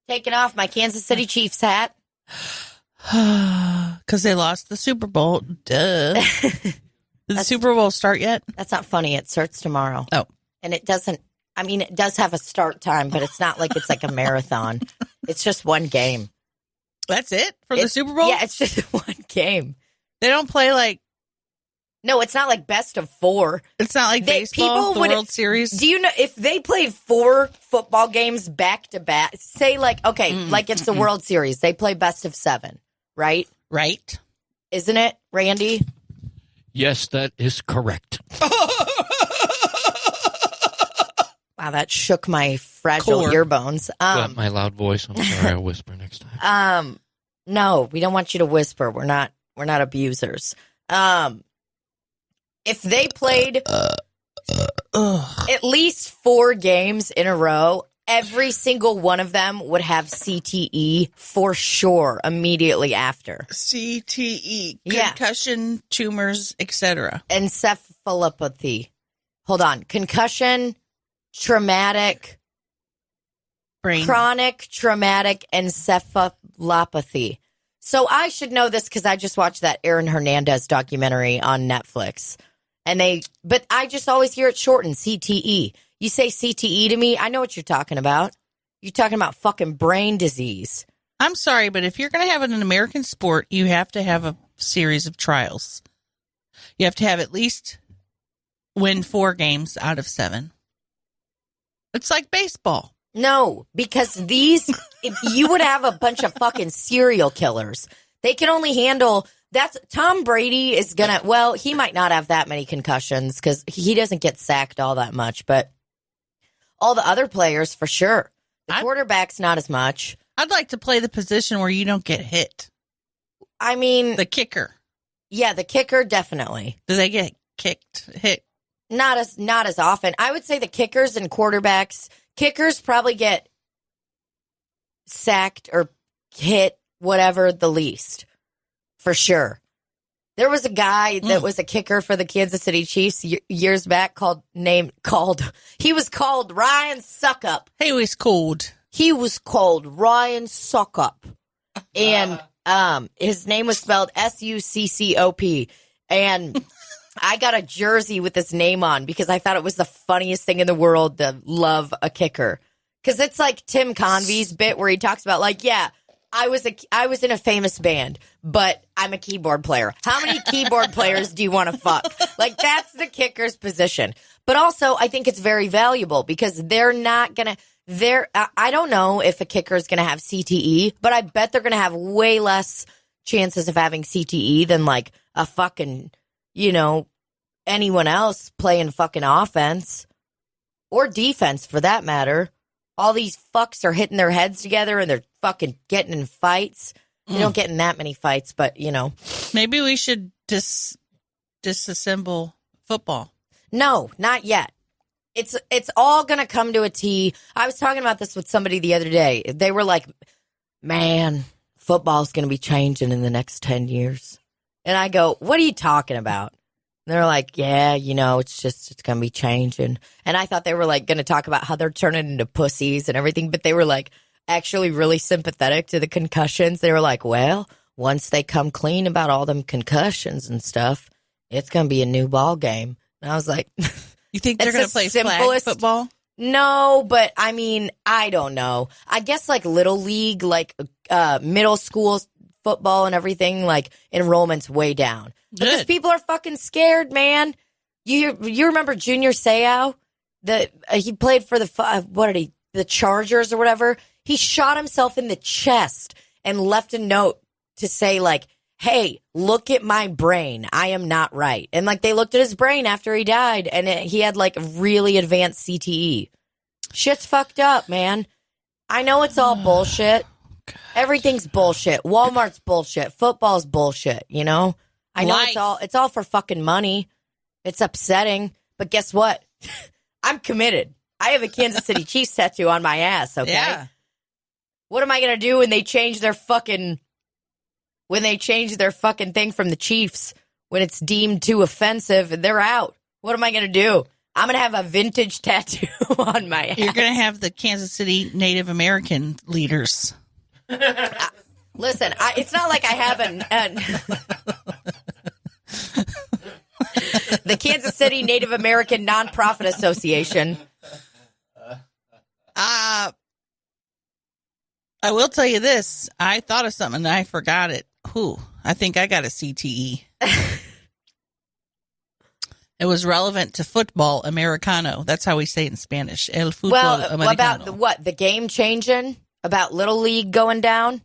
Taking off my Kansas City Chiefs hat. Because they lost the Super Bowl. Duh. Did the Super Bowl start yet? That's not funny. It starts tomorrow. Oh. And it doesn't, I mean, it does have a start time, but it's not like it's like a marathon. It's just one game. That's it for the Super Bowl? Yeah, it's just one game. They don't play like... No, it's not like best of four. It's not like baseball, the World Series. Do you know if they played 4 football games back to back? Say like, okay, like it's the World Series. They play best of 7, right? Right. Isn't it, Randy? Yes, that is correct. Wow, that shook my fragile ear bones. My loud voice. I'm sorry, I'll whisper next time. No, we don't want you to whisper. We're not abusers. If they played at least 4 games in a row, every single one of them would have CTE for sure immediately after. CTE, Yeah. concussion, tumors, etc. Encephalopathy. Hold on. Concussion, traumatic, Brain. chronic traumatic encephalopathy. So I should know this because I just watched that Aaron Hernandez documentary on Netflix. But I just always hear it shortened, CTE. You say CTE to me, I know what you're talking about. You're talking about fucking brain disease. I'm sorry, but if you're going to have an American sport, you have to have a series of trials. You have to have at least win 4 games out of 7. It's like baseball. No, because you would have a bunch of fucking serial killers. They can only handle... Tom Brady is going to, he might not have that many concussions because he doesn't get sacked all that much, but all the other players for sure. The quarterback's not as much. I'd like to play the position where you don't get hit. I mean, the kicker. Yeah, the kicker definitely. Do they get hit? Not as often. I would say the kickers and quarterbacks. Kickers probably get sacked or hit, whatever, the least. For sure. There was a guy that was a kicker for the Kansas City Chiefs years back he was called Ryan Suckup. He was called Ryan Suckup. And his name was spelled Succop. And I got a jersey with his name on because I thought it was the funniest thing in the world to love a kicker. Because it's like Tim Convey's bit where he talks about like, yeah, I was in a famous band, but I'm a keyboard player. How many keyboard players do you want to fuck? Like, that's the kicker's position. But also, I think it's very valuable because they're not going to, I don't know if a kicker is going to have CTE, but I bet they're going to have way less chances of having CTE than like a fucking, anyone else playing fucking offense or defense for that matter. All these fucks are hitting their heads together and they're fucking getting in fights. They don't get in that many fights, but, Maybe we should disassemble football. No, not yet. It's all going to come to a T. I was talking about this with somebody the other day. They were like, man, football's going to be changing in the next 10 years. And I go, what are you talking about? And they're like, yeah, it's going to be changing. And I thought they were like going to talk about how they're turning into pussies and everything, but they were like actually really sympathetic to the concussions. They were like, well, once they come clean about all them concussions and stuff, it's going to be a new ball game. And I was like, you think they're going to play flag football? No, but I mean, I don't know. I guess like little league, like middle school football and everything, like enrollment's way down. Because people are fucking scared, man. You remember Junior Seau? He played for the Chargers or whatever. He shot himself in the chest and left a note to say like, hey, look at my brain. I am not right. And like they looked at his brain after he died and he had like really advanced CTE. Shit's fucked up, man. I know it's all bullshit. Everything's bullshit. Walmart's bullshit. Football's bullshit, I know it's all for fucking money. It's upsetting, but guess what? I'm committed. I have a Kansas City Chiefs tattoo on my ass, okay? Yeah. What am I going to do when they change their fucking thing from the Chiefs when it's deemed too offensive and they're out? What am I going to do? I'm going to have a vintage tattoo on my ass. You're going to have the Kansas City Native American leaders. Listen, it's not like I have the Kansas City Native American Nonprofit Association. I will tell you this. I thought of something and I forgot it. I think I got a CTE. It was relevant to football Americano. That's how we say it in Spanish. El fútbol americano. About the game changing? About Little League going down?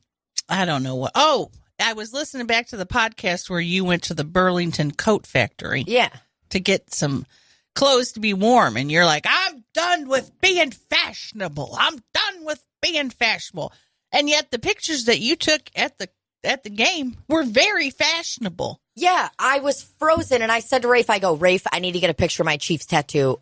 I don't know what. Oh, I was listening back to the podcast where you went to the Burlington Coat Factory. Yeah. To get some clothes to be warm. And you're like, I'm done with being fashionable. I'm done with being fashionable. And yet the pictures that you took at the game were very fashionable. Yeah, I was frozen, and I said to Rafe, Rafe, I need to get a picture of my Chiefs tattoo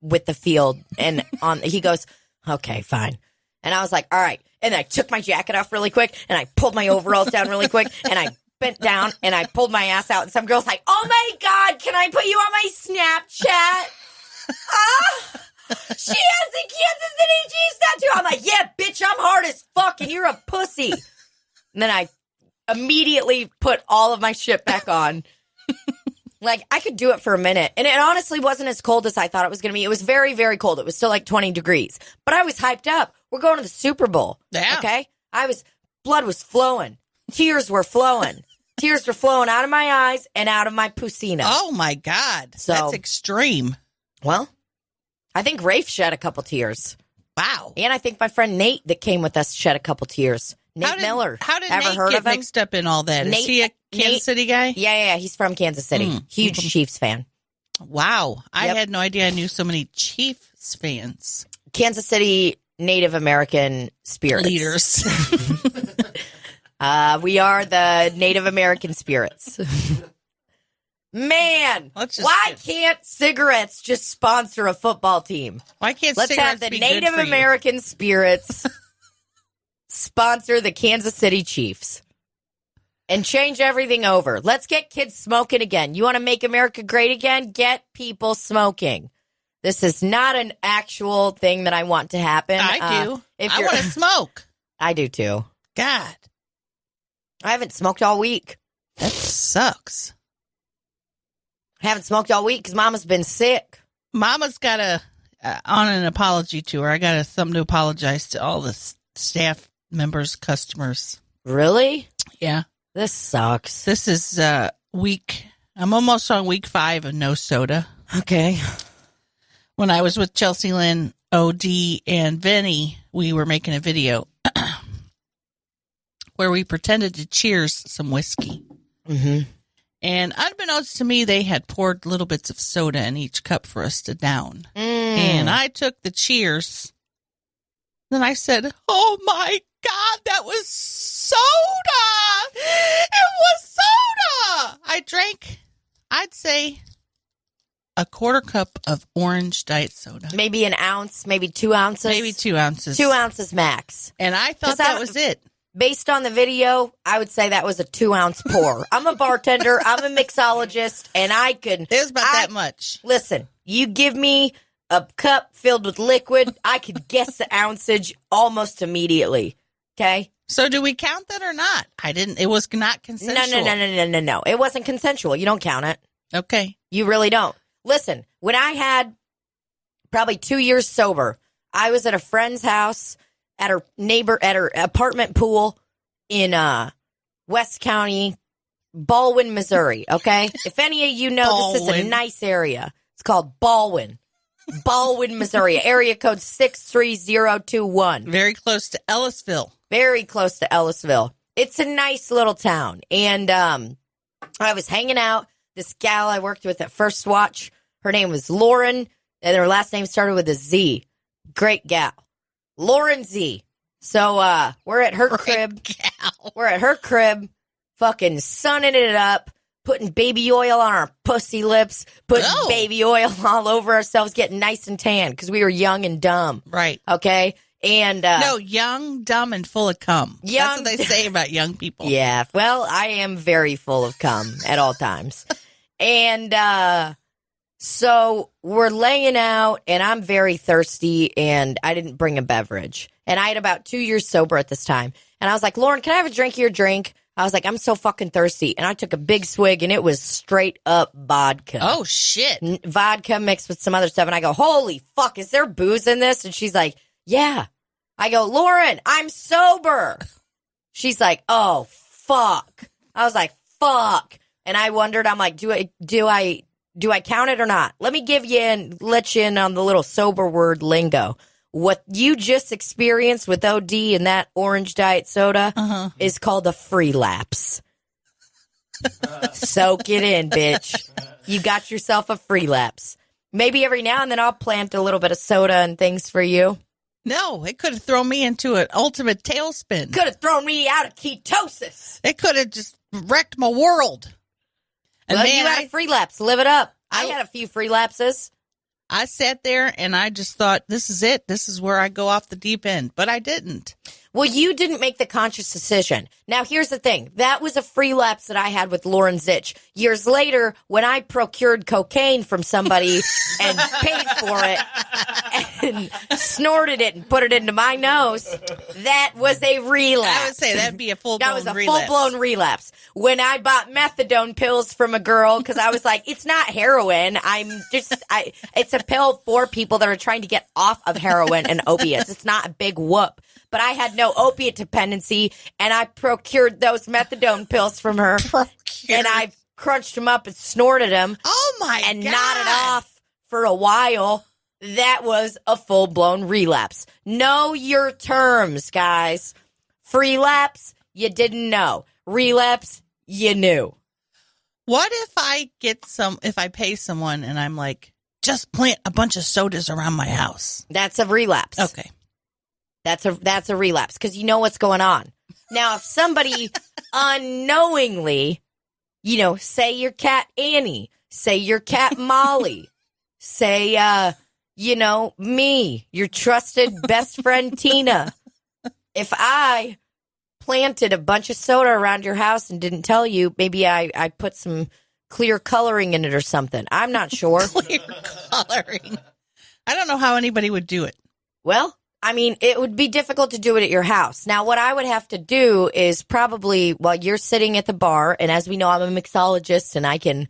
with the field. And he goes, okay, fine. And I was like, all right. And I took my jacket off really quick, and I pulled my overalls down really quick, and I bent down, and I pulled my ass out. And some girl's like, oh, my God, can I put you on my Snapchat? She has the Kansas City Chiefs tattoo. I'm like, yeah, bitch, I'm hard as fuck, and you're a pussy. And then I immediately put all of my shit back on. Like, I could do it for a minute. And it honestly wasn't as cold as I thought it was going to be. It was very, very cold. It was still like 20 degrees. But I was hyped up. We're going to the Super Bowl. Yeah. Okay? Blood was flowing. Tears were flowing. Tears were flowing out of my eyes and out of my PUCINA. Oh, my God. So, that's extreme. Well, I think Rafe shed a couple tears. Wow. And I think my friend Nate that came with us shed a couple tears. Miller. How did Ever Nate heard get of him? mixed up in all that? Is he a Kansas City guy? Yeah. He's from Kansas City. Huge Chiefs fan. Wow. I Yep. had no idea I knew so many Chiefs fans. Kansas City Native American spirits. Leaders. We are the Native American spirits. Man, why can't cigarettes just sponsor a football team? Why can't Let's cigarettes have the be good Native for you? American spirits sponsor the Kansas City Chiefs and change everything over. Let's get kids smoking again. You want to make America great again? Get people smoking. This is not an actual thing that I want to happen. I do. I want to smoke. I do too. God. I haven't smoked all week. That sucks. I haven't smoked all week because Mama's been sick. Mama's got on an apology tour. I got something to apologize to all the staff members, customers. Really? Yeah. This sucks. This is week. I'm almost on week 5 of no soda. Okay. When I was with Chelsea Lynn, OD, and Vinny, we were making a video where we pretended to cheers some whiskey. Mm-hmm. And unbeknownst to me, they had poured little bits of soda in each cup for us to down. And I took the cheers. Then I said, oh my God, that was soda. It was soda. I drank, I'd say, a quarter cup of orange diet soda. Maybe an ounce, maybe 2 ounces. Maybe 2 ounces. 2 ounces max. And I thought that was it. Based on the video, I would say that was a 2 ounce pour. I'm a bartender. I'm a mixologist, and I could. It was about that much. Listen, you give me a cup filled with liquid, I could guess the ounceage almost immediately. Okay? So do we count that or not? I didn't. It was not consensual. No. It wasn't consensual. You don't count it. Okay. You really don't. Listen, when I had probably 2 years sober, I was at a friend's house at her apartment pool in West County, Baldwin, Missouri. Okay, if any of you know, this is a nice area. It's called Baldwin, Missouri. Area code 63021. Very close to Ellisville. Very close to Ellisville. It's a nice little town, and I was hanging out. This gal I worked with at First Watch, her name was Lauren, and her last name started with a Z. Great gal. Lauren Z. So we're at her crib. We're at her crib, fucking sunning it up, putting baby oil on our pussy lips, putting baby oil all over ourselves, getting nice and tan because we were young and dumb. Right. Okay. And no, young, dumb, and full of cum. That's what they say about young people. Yeah. Well, I am very full of cum at all times. And So we're laying out, and I'm very thirsty, and I didn't bring a beverage. And I had about 2 years sober at this time. And I was like, Lauren, can I have a drink of your drink? I was like, I'm so fucking thirsty. And I took a big swig, and it was straight up vodka. Oh, shit. Vodka mixed with some other stuff. And I go, holy fuck, is there booze in this? And she's like, yeah. I go, Lauren, I'm sober. She's like, oh, fuck. I was like, fuck. And I wondered, I'm like, do I count it or not? Let me let you in on the little sober word lingo. What you just experienced with OD and that orange diet soda is called a free lapse. Soak it in, bitch. You got yourself a free lapse. Maybe every now and then I'll plant a little bit of soda and things for you. No, it could have thrown me into an ultimate tailspin. Could have thrown me out of ketosis. It could have just wrecked my world. And well, man, you had a free lapse. Live it up. I had a few free lapses. I sat there and I just thought, this is it. This is where I go off the deep end. But I didn't. Well, you didn't make the conscious decision. Now, here's the thing. That was a free lapse that I had with Lauren Zitch. Years later, when I procured cocaine from somebody and paid for it and snorted it and put it into my nose, that was a relapse. I would say that'd be a full-blown relapse. That was a full-blown relapse. When I bought methadone pills from a girl, because I was like, it's not heroin. It's a pill for people that are trying to get off of heroin and opiates. It's not a big whoop. But I had no opiate dependency, and I procured those methadone pills from her, and I crunched them up and snorted them. Oh, my and God. nodded off for a while. That was a full-blown relapse. Know your terms, guys. Free lapse, you didn't know. Relapse, you knew. What if I pay someone and I'm like, just plant a bunch of sodas around my house? That's a relapse. Okay. That's a relapse because you know what's going on. Now, if somebody unknowingly, say your cat Annie, say your cat Molly, say, me, your trusted best friend Tina. If I planted a bunch of soda around your house and didn't tell you, maybe I put some clear coloring in it or something. I'm not sure. Clear coloring. I don't know how anybody would do it. Well, I mean, it would be difficult to do it at your house. Now, what I would have to do is probably while you're sitting at the bar, and as we know, I'm a mixologist, and I can,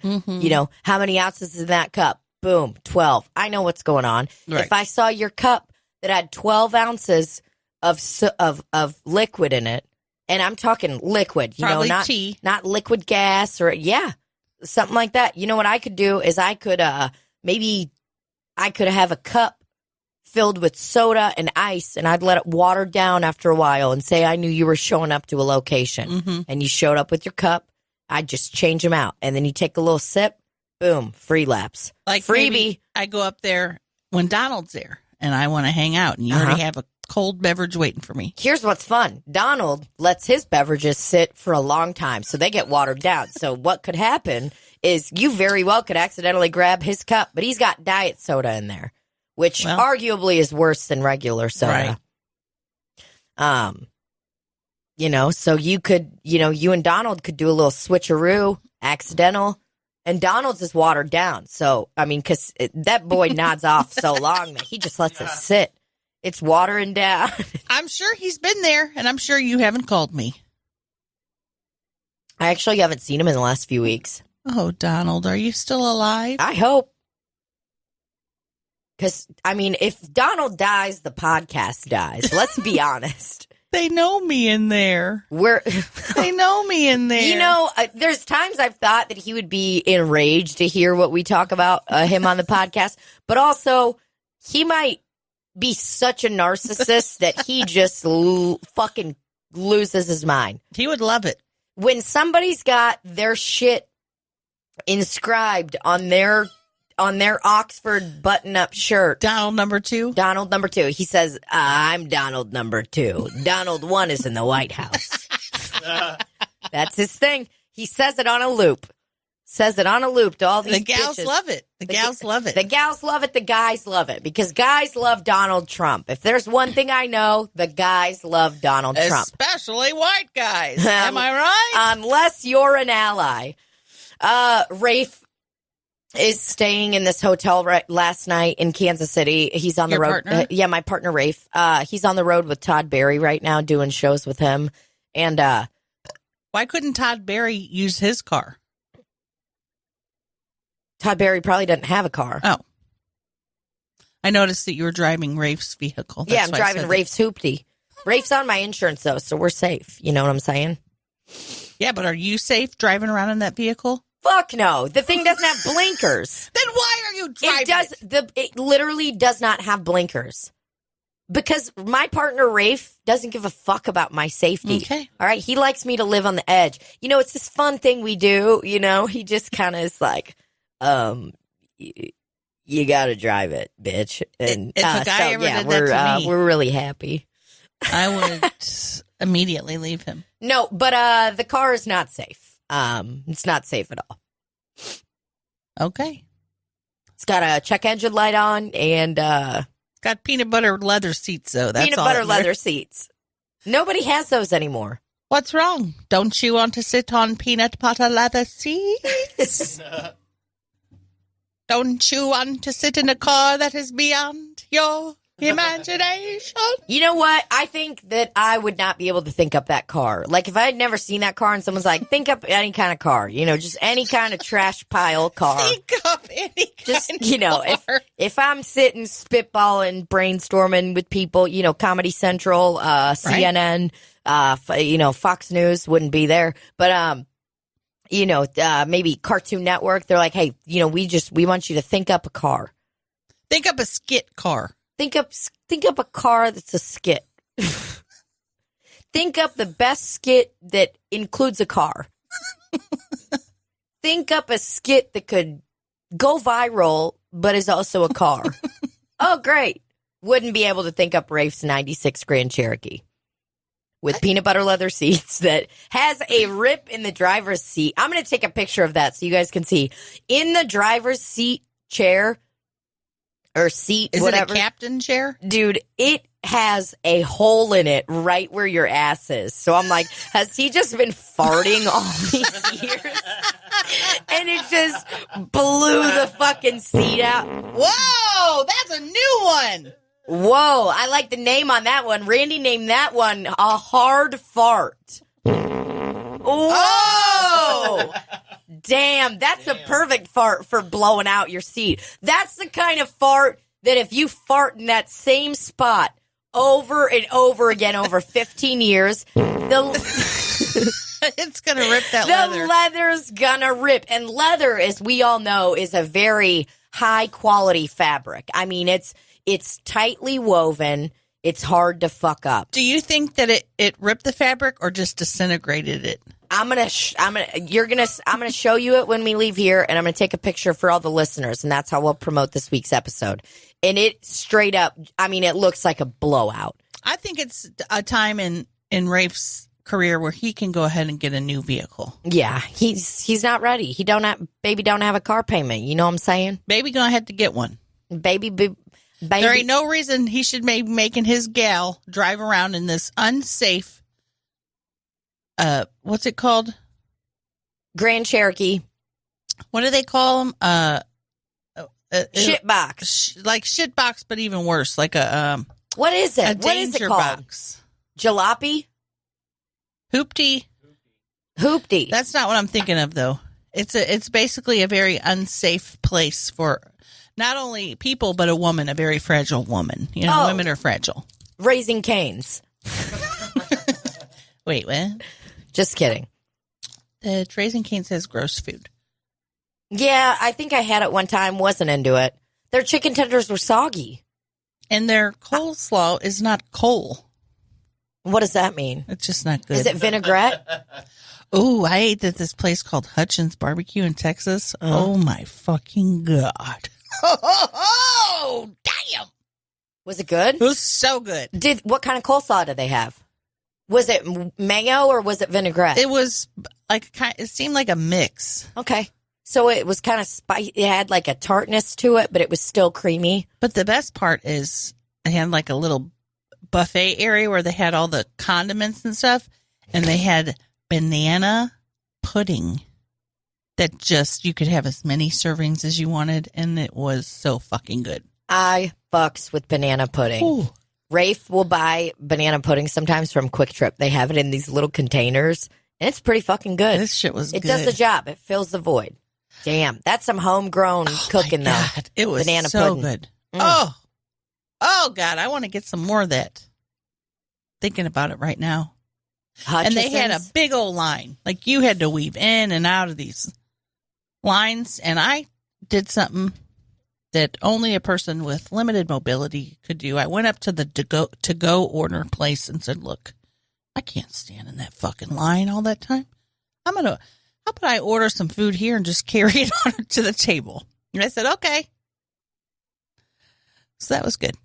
how many ounces is in that cup? Boom, 12. I know what's going on. Right. If I saw your cup that had 12 ounces of liquid in it, and I'm talking liquid, Probably not tea. Not liquid gas or something like that. You know what I could do is I could have a cup filled with soda and ice, and I'd let it water down after a while and say I knew you were showing up to a location, and you showed up with your cup. I'd just change them out, and then you take a little sip, boom, free lapse. Like freebie. I go up there when Donald's there, and I want to hang out, and you already have a cold beverage waiting for me. Here's what's fun. Donald lets his beverages sit for a long time, so they get watered down. So what could happen is you very well could accidentally grab his cup, but he's got diet soda in there, which arguably is worse than regular soda. Right. So you could, you and Donald could do a little switcheroo, accidental, and Donald's is watered down. So, I mean, because that boy nods off so long that he just lets it sit. It's watering down. I'm sure he's been there, and I'm sure you haven't called me. I actually haven't seen him in the last few weeks. Oh, Donald, are you still alive? I hope. Because, I mean, if Donald dies, the podcast dies. Let's be honest. They know me in there. They know me in there. There's times I've thought that he would be enraged to hear what we talk about him on the podcast. But also, he might be such a narcissist that he just fucking loses his mind. He would love it. When somebody's got their shit inscribed on their Oxford button-up shirt. Donald number 2? Donald number 2. He says, I'm Donald number 2. Donald 1 is in the White House. That's his thing. He says it on a loop. To all these The gals bitches. love it. The gals love it. The gals love it. The guys love it. Because guys love Donald Trump. If there's one thing I know, the guys love Donald Trump. Especially white guys. Am I right? Unless you're an ally. Rafe, is staying in this hotel last night in Kansas City. He's on the Your road. partner? Yeah, my partner Rafe. He's on the road with Todd Barry right now, doing shows with him. And Why couldn't Todd Barry use his car? Todd Barry probably doesn't have a car. Oh. I noticed that you were driving Rafe's vehicle. Yeah, That's I'm why I driving said Rafe's hoopty. Rafe's on my insurance though, so we're safe. You know what I'm saying? that. Yeah, but are you safe driving around in that vehicle? Fuck no. The thing doesn't have blinkers. Then why are you driving? It literally does not have blinkers. Because my partner Rafe doesn't give a fuck about my safety. Okay. All right. He likes me to live on the edge. You know, it's this fun thing we do. You know, he just kind of is like, you got to drive it, bitch. And if a guy ever did that to me, we're really happy. I would immediately leave him. No, but the car is not safe. It's not safe at all. Okay. It's got a check engine light on and Got peanut butter leather seats, though. That's peanut all butter that leather matters. seats. Nobody has those anymore. What's wrong? Don't you want to sit on peanut butter leather seats? Don't you want to sit in a car that is beyond your imagination? You know what? I think that I would not be able to think up that car. Like, if I had never seen that car and someone's like, think up any kind of car, you know, just any kind of trash pile car. Think of any Just, kind you know, of car. if I'm sitting spitballing, brainstorming with people, you know, Comedy Central, CNN, you know, Fox News wouldn't be there. But, you know, maybe Cartoon Network, they're like, hey, you know, we want you to think up a car. Think up a skit car. Think up a car that's a skit. Think up the best skit that includes a car. Think up a skit that could go viral, but is also a car. Oh, great. Wouldn't be able to think up Rafe's 96 Grand Cherokee with peanut butter leather seats that has a rip in the driver's seat. I'm going to take a picture of that so you guys can see. In the driver's seat chair, or seat, Is whatever. it a captain chair? Dude, it has a hole in it right where your ass is. So I'm like, has he just been farting all these years? And it just blew the fucking seat out. Whoa, that's a new one. Whoa, I like the name on that one. Randy named that one a hard fart. Whoa! Damn, that's a perfect fart for blowing out your seat. That's the kind of fart that if you fart in that same spot over and over again over 15 years, It's going to rip that the leather. leather's gonna rip. And leather, as we all know, is a very high quality fabric. I mean, it's tightly woven. It's hard to fuck up. Do you think that it ripped the fabric or just disintegrated it? I'm gonna show you it when we leave here, and I'm gonna take a picture for all the listeners, and that's how we'll promote this week's episode. And it straight up, I mean, it looks like a blowout. I think it's a time in Rafe's career where he can go ahead and get a new vehicle. Yeah, he's not ready. Baby don't have a car payment. You know what I'm saying? Baby gonna have to get one. Baby. There ain't no reason he should be making his gal drive around in this unsafe, what's it called? Grand Cherokee. What do they call them? Shit box. Like shit box, but even worse. Like a What is it? What is danger it called? box. Jalopy? Hoopty. Hoopty. That's not what I'm thinking of, though. It's basically a very unsafe place for not only people, but a woman, a very fragile woman. You know, women are fragile. Raising Cane's. Wait, what? Just kidding. The Raising Cane says gross food. Yeah, I think I had it one time, wasn't into it. Their chicken tenders were soggy. And their coleslaw is not coal. What does that mean? It's just not good. Is it vinaigrette? Oh, I ate at this place called Hutchins Barbecue in Texas. Oh, my fucking God. Oh, damn. Was it good? It was so good. What kind of coleslaw did they have? Was it mayo or was it vinaigrette? It was like, it seemed like a mix. Okay. So it was kind of spicy. It had like a tartness to it, but it was still creamy. But the best part is they had like a little buffet area where they had all the condiments and stuff. And they had banana pudding. that just you could have as many servings as you wanted, and it was so fucking good. I fucks with banana pudding. Ooh. Rafe will buy banana pudding sometimes from Quick Trip. They have it in these little containers, and it's pretty fucking good. This shit was It good. does the job. It fills the void. Damn, that's some homegrown cooking, though. God, it was Banana so pudding. good. Mm. Oh, God, I want to get some more of that. Thinking about it right now. And they had a Hutchison's. big old line. Like, you had to weave in and out of these lines, and I did something that only a person with limited mobility could do. I went up to the to-go order place and said, look, I can't stand in that fucking line all that time. How about I order some food here and just carry it on to the table? And I said, okay. So that was good.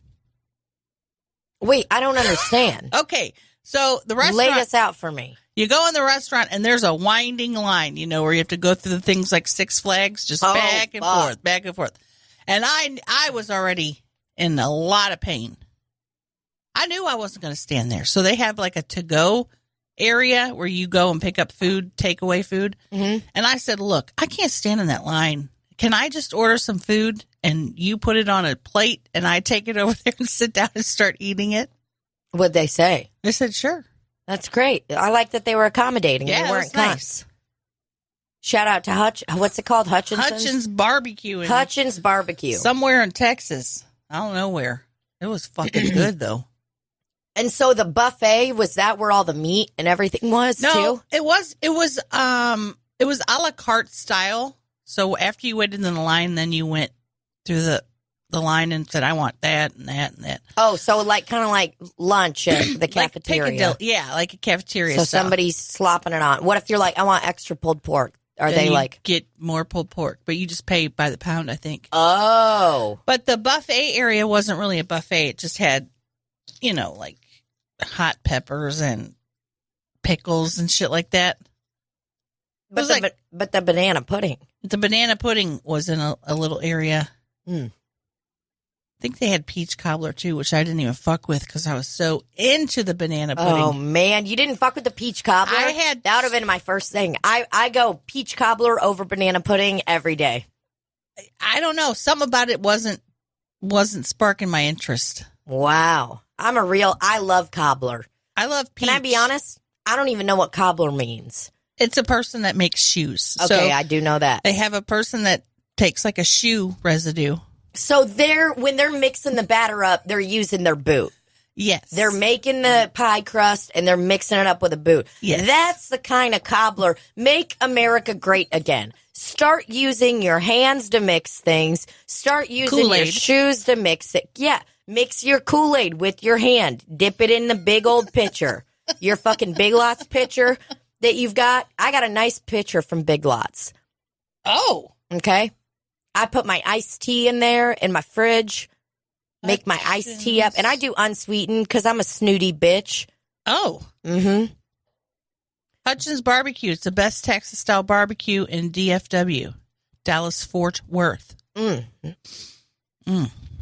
Wait, I don't understand. Okay, so the restaurant. Lay this out for me. You go in the restaurant and there's a winding line, where you have to go through the things like Six Flags, just back and forth, back and forth. And I was already in a lot of pain. I knew I wasn't going to stand there. So they have like a to-go area where you go and pick up food, takeaway food. Mm-hmm. And I said, look, I can't stand in that line. Can I just order some food and you put it on a plate and I take it over there and sit down and start eating it? What'd they say? They said, sure. That's great. I like that they were accommodating. Yeah, they weren't that's nice. cunts. Shout out to what's it called? Hutchins Barbecue. Hutchins Barbecue. Somewhere in Texas. I don't know where. It was fucking good, though. And so the buffet, was that where all the meat and everything was, No, too? it was a la carte style. So after you waited in the line, then you went through the line and said, I want that and that and that. Oh, so kind of like lunch at the cafeteria. Like a cafeteria So style. somebody's slopping it on. What if you're like, I want extra pulled pork? Are Then they you like, get more pulled pork, but you just pay by the pound, I think. oh, But the buffet area wasn't really a buffet. It just had, like hot peppers and pickles and shit like that. but the banana pudding. The banana pudding was in a little area. Mm. I think they had peach cobbler too, which I didn't even fuck with because I was so into the banana pudding. Oh man, you didn't fuck with the peach cobbler? That would have been my first thing. I go peach cobbler over banana pudding every day. I don't know. Something about it wasn't sparking my interest. Wow. I love cobbler. I love peach. Can I be honest? I don't even know what cobbler means. It's a person that makes shoes. Okay, So I do know that. they have a person that takes like a shoe residue. So when they're mixing the batter up, they're using their boot. Yes. They're making the pie crust and they're mixing it up with a boot. Yes. That's the kind of cobbler. Make America great again. Start using your hands to mix things. Start using your Kool-Aid. shoes to mix it. Yeah. Mix your Kool-Aid with your hand. Dip it in the big old pitcher. Your fucking Big Lots pitcher that you've got. I got a nice pitcher from Big Lots. Oh. Okay. I put my iced tea in there in my fridge. Make my iced tea up. And I do unsweetened because I'm a snooty bitch. Oh. Mm-hmm. Hutchins Barbecue. It's the best Texas-style barbecue in DFW. Dallas-Fort Worth.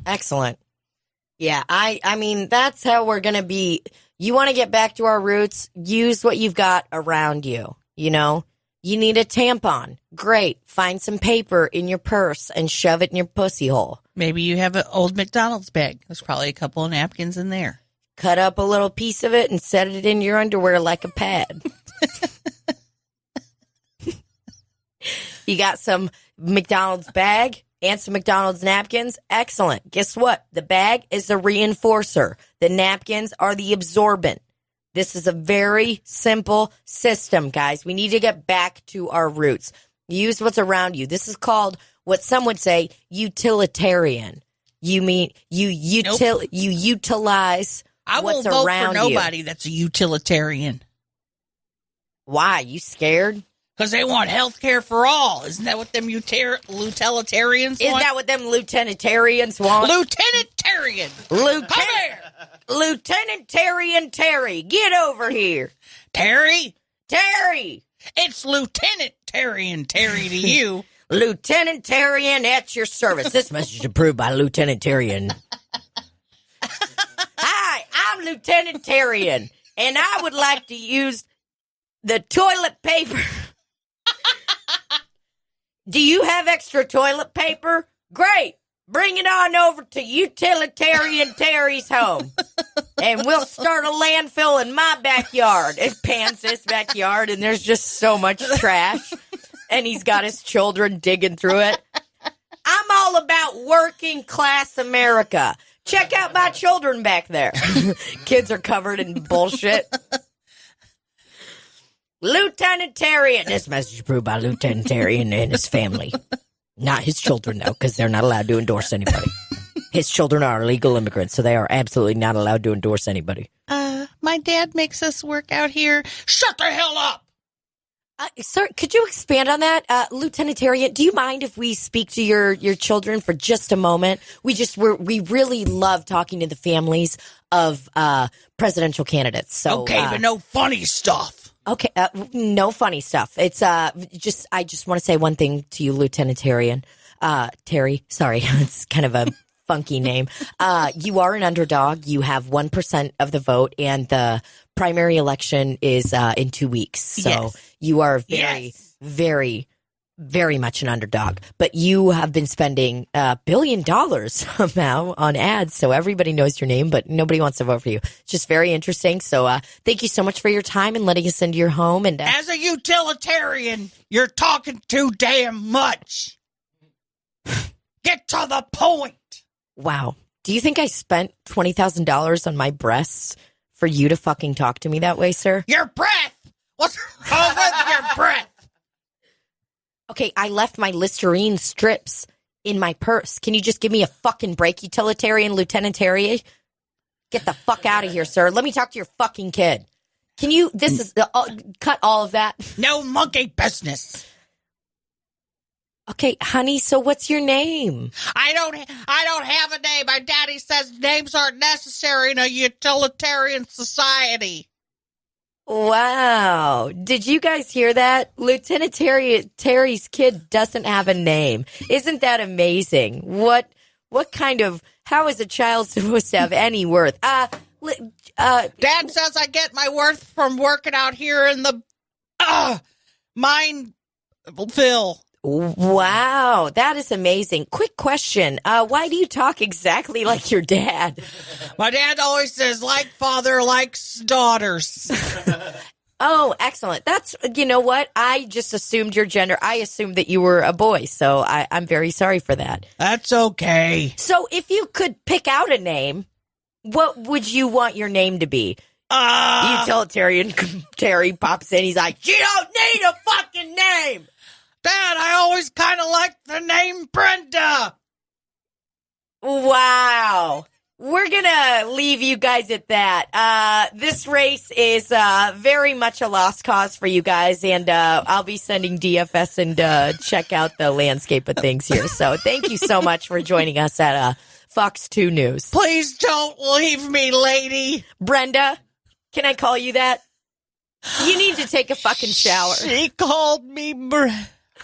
Excellent. Yeah, I mean, that's how we're going to be. You want to get back to our roots, use what you've got around you, You need a tampon. Great. Find some paper in your purse and shove it in your pussy hole. Maybe you have an old McDonald's bag. There's probably a couple of napkins in there. Cut up a little piece of it and set it in your underwear like a pad. You got some McDonald's bag and some McDonald's napkins. Excellent. Guess what? The bag is the reinforcer. The napkins are the absorbent. This is a very simple system, guys. We need to get back to our roots. Use what's around you. This is called what some would say utilitarian. You mean you utilize I what's won't vote around for nobody that's a utilitarian. Why? You scared? Because they want health care for all. Isn't that what them utilitarians Is want? that what them lieutenantarians want? Lieutenantarian. Come here. Lieutenantarian Terry, get over here. Terry. Terry. It's Lieutenantarian Terry to you. Lieutenantarian at your service. This message is approved by Lieutenantarian. Hi, I'm Lieutenantarian, and I would like to use the toilet paper Do you have extra toilet paper? Great. Bring it on over to Utilitarian Terry's home. And we'll start a landfill in my backyard. It pans this backyard, and there's just so much trash. And he's got his children digging through it. I'm all about working class America. Check out my children back there. Kids are covered in bullshit. Lieutenant Terry. This message approved by Lieutenant Terry and his family. Not his children, though, because they're not allowed to endorse anybody. His children are illegal immigrants, so they are absolutely not allowed to endorse anybody. My dad makes us work out here. Shut the hell up! Sir, could you expand on that? Lieutenant Terry, do you mind if we speak to your children for just a moment? We really love talking to the families of presidential candidates. So, okay, but no funny stuff. Okay, no funny stuff. It's I just want to say one thing to you, Lieutenant Terry. Terry, sorry, it's kind of a funky name. You are an underdog. You have 1% of the vote, and the primary election is in 2 weeks. So you are very, very much an underdog. But you have been spending $1 billion somehow on ads, so everybody knows your name, but nobody wants to vote for you. It's just very interesting. So thank you so much for your time and letting us into your home. And as a utilitarian, you're talking too damn much. Get to the point. Wow. Do you think I spent $20,000 on my breasts for you to fucking talk to me that way, sir? Your breath. What's wrong with your breath? Okay, I left my Listerine strips in my purse. Can you just give me a fucking break, utilitarian Lieutenant Terry? Get the fuck out of here, sir. Let me talk to your fucking kid. Can you, cut all of that? No monkey business. Okay, honey, so what's your name? I don't have a name. My daddy says names aren't necessary in a utilitarian society. Wow. Did you guys hear that? Lieutenant Terry's kid doesn't have a name. Isn't that amazing? What kind of, how is a child supposed to have any worth? Dad says I get my worth from working out here in the Mineville. Wow, that is amazing. Quick question. Why do you talk exactly like your dad? My dad always says, like father, likes daughters. Oh, excellent. That's, you know what? I just assumed your gender. I assumed that you were a boy, so I'm very sorry for that. That's okay. So if you could pick out a name, what would you want your name to be? Utilitarian Terry pops in. He's like, you don't need a fucking name. Dad, I always kind of liked the name Brenda. Wow. We're going to leave you guys at that. This race is very much a lost cause for you guys, and I'll be sending DFS and check out the landscape of things here. So thank you so much for joining us at Fox 2 News. Please don't leave me, lady. Brenda, can I call you that? You need to take a fucking shower. She called me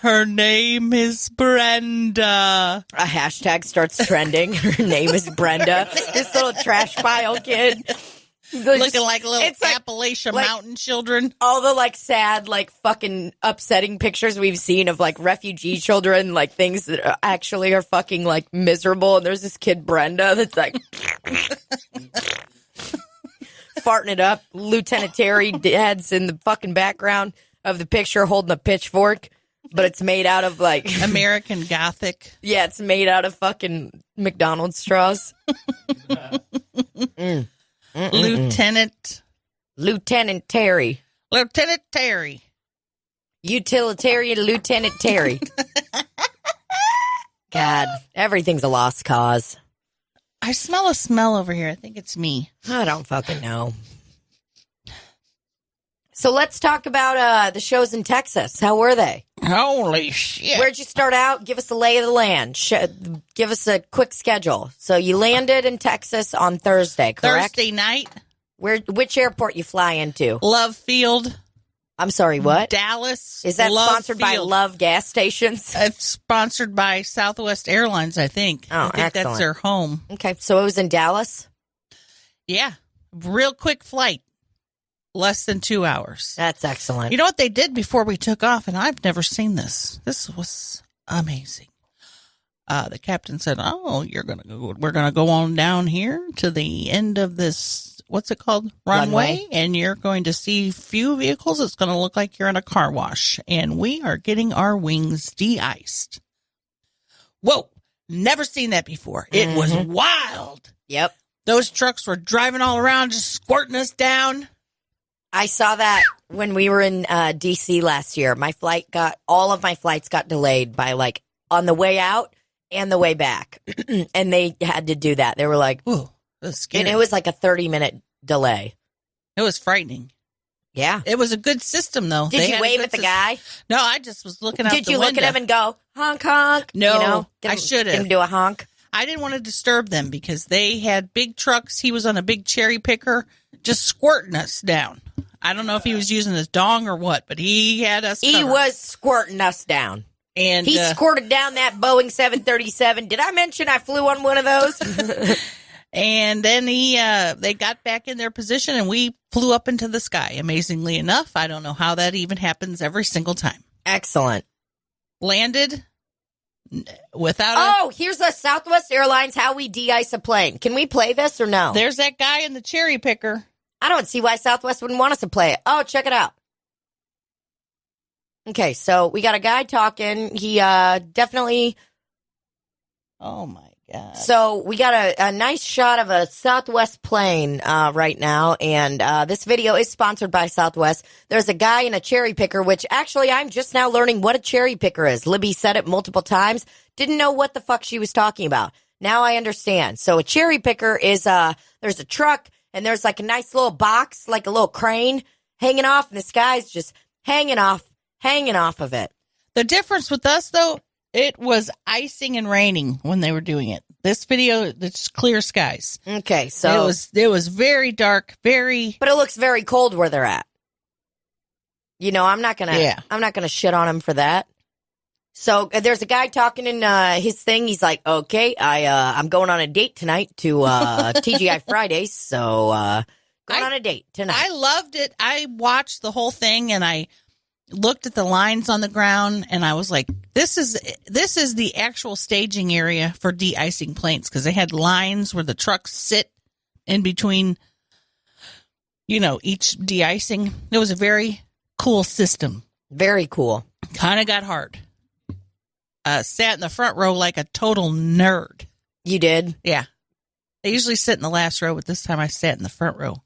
Her name is Brenda. A hashtag starts trending. Her name is Brenda. This little trash pile kid. Looking like little Appalachian Mountain children. All the sad, fucking upsetting pictures we've seen of refugee children, things that actually are fucking miserable. And there's this kid, Brenda, that's farting it up. Lieutenant Terry dad's in the fucking background of the picture holding a pitchfork. But it's made out of American Gothic. Yeah, it's made out of fucking McDonald's straws. Lieutenant Terry. Lieutenant Terry. Utilitarian Lieutenant Terry. God, everything's a lost cause. I smell a smell over here. I think it's me. I don't fucking know. So let's talk about the shows in Texas. How were they? Holy shit. Where'd you start out? Give us the lay of the land. Give us a quick schedule. So you landed in Texas on Thursday, correct? Thursday night. Which airport you fly into? Love Field. I'm sorry, what? Dallas. Is that Love sponsored by Field. Love Gas Stations? It's sponsored by Southwest Airlines, I think. Oh, I think excellent. that's their home. Okay, so it was in Dallas? Yeah. Real quick flight. Less than 2 hours. That's excellent. You know what they did before we took off, and I've never seen this. This was amazing. The captain said, "Oh, we're gonna go on down here to the end of this. What's it called? Runway, and you're going to see few vehicles. It's going to look like you're in a car wash, and we are getting our wings de-iced." Whoa! Never seen that before. It was wild. Yep. Those trucks were driving all around, just squirting us down. I saw that when we were in D.C. last year. All of my flights got delayed by like on the way out and the way back. And they had to do that. They were like, "Ooh, that's scary." And it was like a 30-minute delay. It was frightening. Yeah. It was a good system, though. Did you wave at the guy? No, I just was looking out the window. Did you look at him and go, honk, honk? No, I should have. Didn't do a honk? I didn't want to disturb them because they had big trucks. He was on a big cherry picker just squirting us down. I don't know if he was using his dong or what, but he had us covered. He was squirting us down. And he squirted down that Boeing 737. Did I mention I flew on one of those? And then they got back in their position and we flew up into the sky. Amazingly enough, I don't know how that even happens every single time. Excellent. Landed without here's the Southwest Airlines how we de-ice a plane. Can we play this or no? There's that guy in the cherry picker. I don't see why Southwest wouldn't want us to play it. Oh, check it out. Okay, so we got a guy talking. He definitely... Oh, my God. So we got a nice shot of a Southwest plane right now, and this video is sponsored by Southwest. There's a guy in a cherry picker, which actually I'm just now learning what a cherry picker is. Libbie said it multiple times. Didn't know what the fuck she was talking about. Now I understand. So a cherry picker is there's a truck, and there's like a nice little box, like a little crane hanging off, and this guy's just hanging off of it. The difference with us, though, it was icing and raining when they were doing it. This video, it's clear skies. Okay, so it was very dark, but it looks very cold where they're at. You know, I'm not gonna shit on him for that. So there's a guy talking in his thing. He's like, "Okay, I'm going on a date tonight to TGI Fridays. So going on a date tonight." I loved it. I watched the whole thing and I looked at the lines on the ground and I was like, this is the actual staging area for de-icing planes, because they had lines where the trucks sit in between, each de-icing. It was a very cool system. Very cool. Kind of got hard. Sat in the front row like a total nerd. You did? Yeah. I usually sit in the last row, but this time I sat in the front row.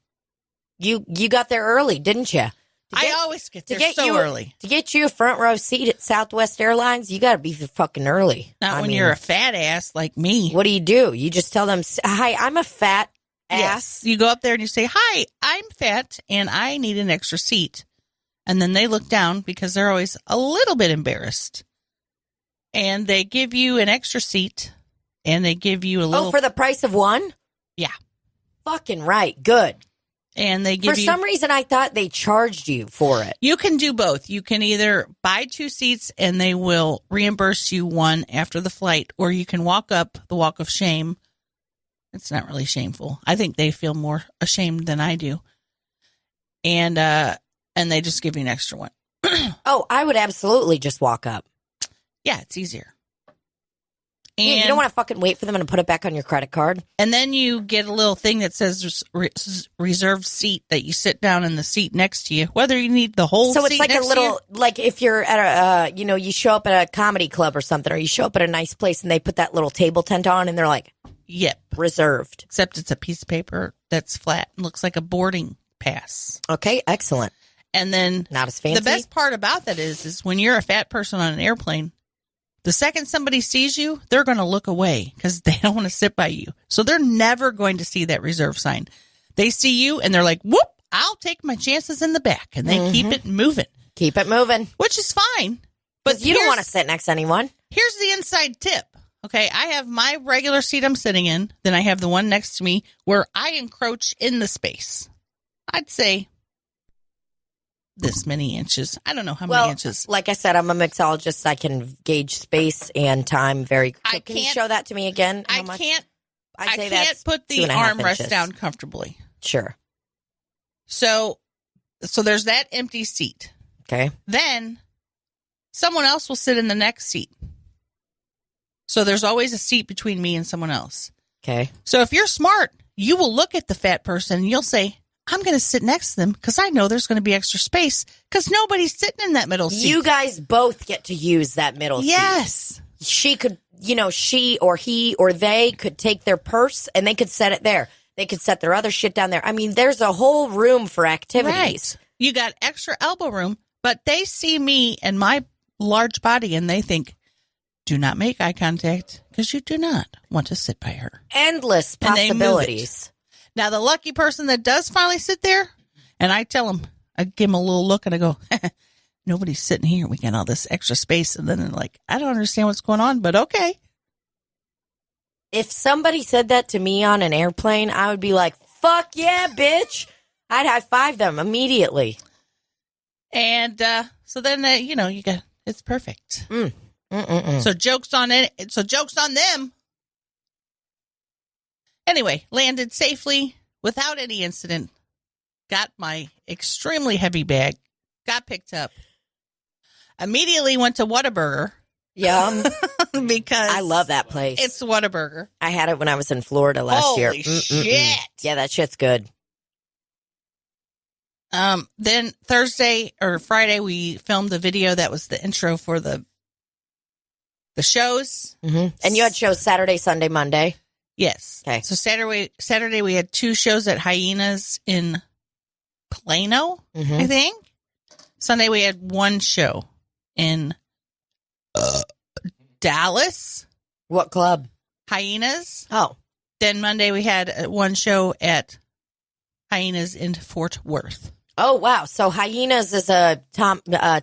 You got there early, didn't you? I always get there so early. To get you a front row seat at Southwest Airlines, you got to be fucking early. Not when you're a fat ass like me. What do? You just tell them, "Hi, I'm a fat ass." Yes. You go up there and you say, "Hi, I'm fat and I need an extra seat." And then they look down because they're always a little bit embarrassed. And they give you an extra seat and they give you a little... Oh, for the price of one? Yeah. Fucking right. Good. And they give For some reason, I thought they charged you for it. You can do both. You can either buy 2 seats and they will reimburse you one after the flight, or you can walk up the walk of shame. It's not really shameful. I think they feel more ashamed than I do. And they just give you an extra one. Oh, I would absolutely just walk up. Yeah, it's easier. And you don't want to fucking wait for them to put it back on your credit card. And then you get a little thing that says reserved seat, that you sit down in the seat next to you, whether you need the whole seat. So it's like a little, like if you're at a, you show up at a comedy club or something, or you show up at a nice place and they put that little table tent on and they're like, "Yep, reserved." Except it's a piece of paper that's flat and looks like a boarding pass. Okay, excellent. And then not as fancy. The best part about that is when you're a fat person on an airplane, the second somebody sees you, they're going to look away because they don't want to sit by you. So they're never going to see that reserve sign. They see you and they're like, "Whoop, I'll take my chances in the back." And they keep it moving. Keep it moving. Which is fine. But you don't want to sit next to anyone. Here's the inside tip. Okay, I have my regular seat I'm sitting in. Then I have the one next to me where I encroach in the space. I'd say this many inches. I don't know how many inches. Like I said, I'm a mixologist. I can gauge space and time very quickly. Can you show that to me again? I can't put the armrest down comfortably. Sure. So there's that empty seat. Okay. Then someone else will sit in the next seat. So there's always a seat between me and someone else. Okay. So if you're smart, you will look at the fat person and you'll say, I'm going to sit next to them because I know there's going to be extra space because nobody's sitting in that middle seat. You guys both get to use that middle seat. Yes. She could, she or he or they could take their purse and they could set it there. They could set their other shit down there. I mean, there's a whole room for activities. Right. You got extra elbow room, but they see me and my large body and they think, do not make eye contact because you do not want to sit by her. Endless possibilities. Now, the lucky person that does finally sit there, and I tell them, I give them a little look and I go, nobody's sitting here. We got all this extra space. And then they're like, I don't understand what's going on, but okay. If somebody said that to me on an airplane, I would be like, fuck yeah, bitch. I'd high five them immediately. And so then, you got, it's perfect. So jokes on it. So jokes on them. Anyway, landed safely without any incident. Got my extremely heavy bag. Got picked up. Immediately went to Whataburger. Yum. Because I love that place. It's Whataburger. I had it when I was in Florida last year. Holy shit. Yeah, that shit's good. Then Thursday or Friday, we filmed a video that was the intro for the shows. Mm-hmm. And you had shows Saturday, Sunday, Monday? Yes. Okay. So Saturday we had 2 shows at Hyenas in Plano, I think. Sunday we had 1 show in Dallas. What club? Hyenas. Oh. Then Monday we had 1 show at Hyenas in Fort Worth. Oh, wow. So Hyenas is a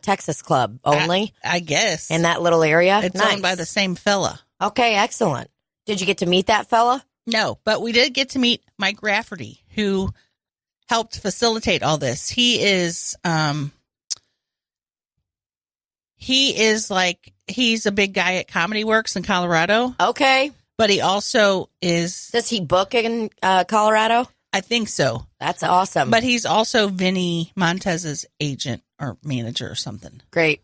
Texas club only? I guess. In that little area? It's nice. owned by the same fella. Okay, excellent. Did you get to meet that fella? No, but we did get to meet Mike Rafferty, who helped facilitate all this. He's a big guy at Comedy Works in Colorado. Okay. But he also is... Does he book in Colorado? I think so. That's awesome. But he's also Vinny Montez's agent or manager or something. Great.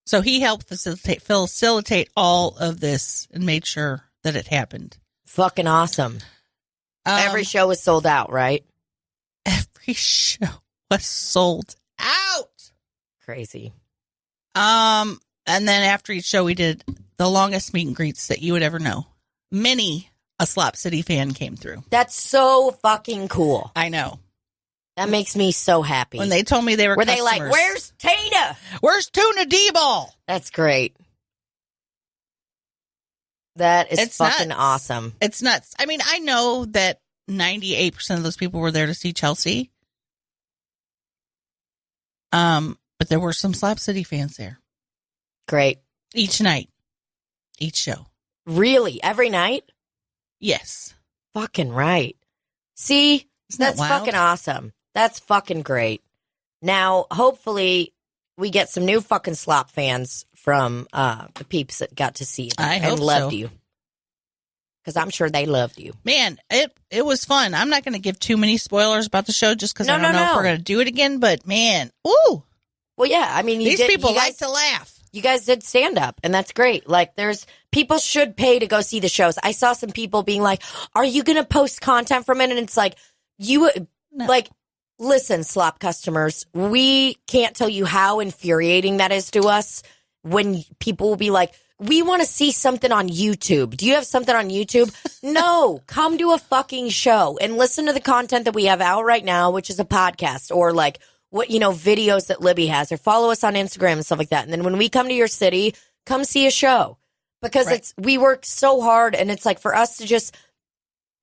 So he helped facilitate all of this and made sure that it happened. Fucking awesome. Every show was sold out, right? Every show was sold out. Crazy. And then after each show, we did the longest meet and greets that you would ever know. Many a Slop City fan came through. That's so fucking cool. I know. That makes me so happy. When they told me they were they like, where's Tina? Where's Tuna Dybal? That's great. That is It's fucking nuts. awesome. It's nuts. I mean, I know that 98% of those people were there to see Chelsea. But there were some Slop City fans there. Great. Each night. Each show. Really? Every night? Yes. Fucking right. See? Isn't that That's wild? fucking awesome. That's fucking great. Now, hopefully, we get some new fucking Slop fans from the peeps that got to see you I and hope loved so. you. Because I'm sure they loved you. Man, it was fun. I'm not going to give too many spoilers about the show just because I No, don't know if no. we're going to do it again. But man, ooh, Well, yeah. I mean, these people you guys, like to laugh. You guys did stand up, and that's great. Like, people should pay to go see the shows. I saw some people being like, "Are you going to post content from it?" And it's like, listen, Slop customers, we can't tell you how infuriating that is to us when people will be like, "We want to see something on YouTube. Do you have something on YouTube?" No, come to a fucking show and listen to the content that we have out right now, which is a podcast or like what, videos that Libbie has, or follow us on Instagram and stuff like that. And then when we come to your city, come see a show because Right. we work so hard. And it's like for us to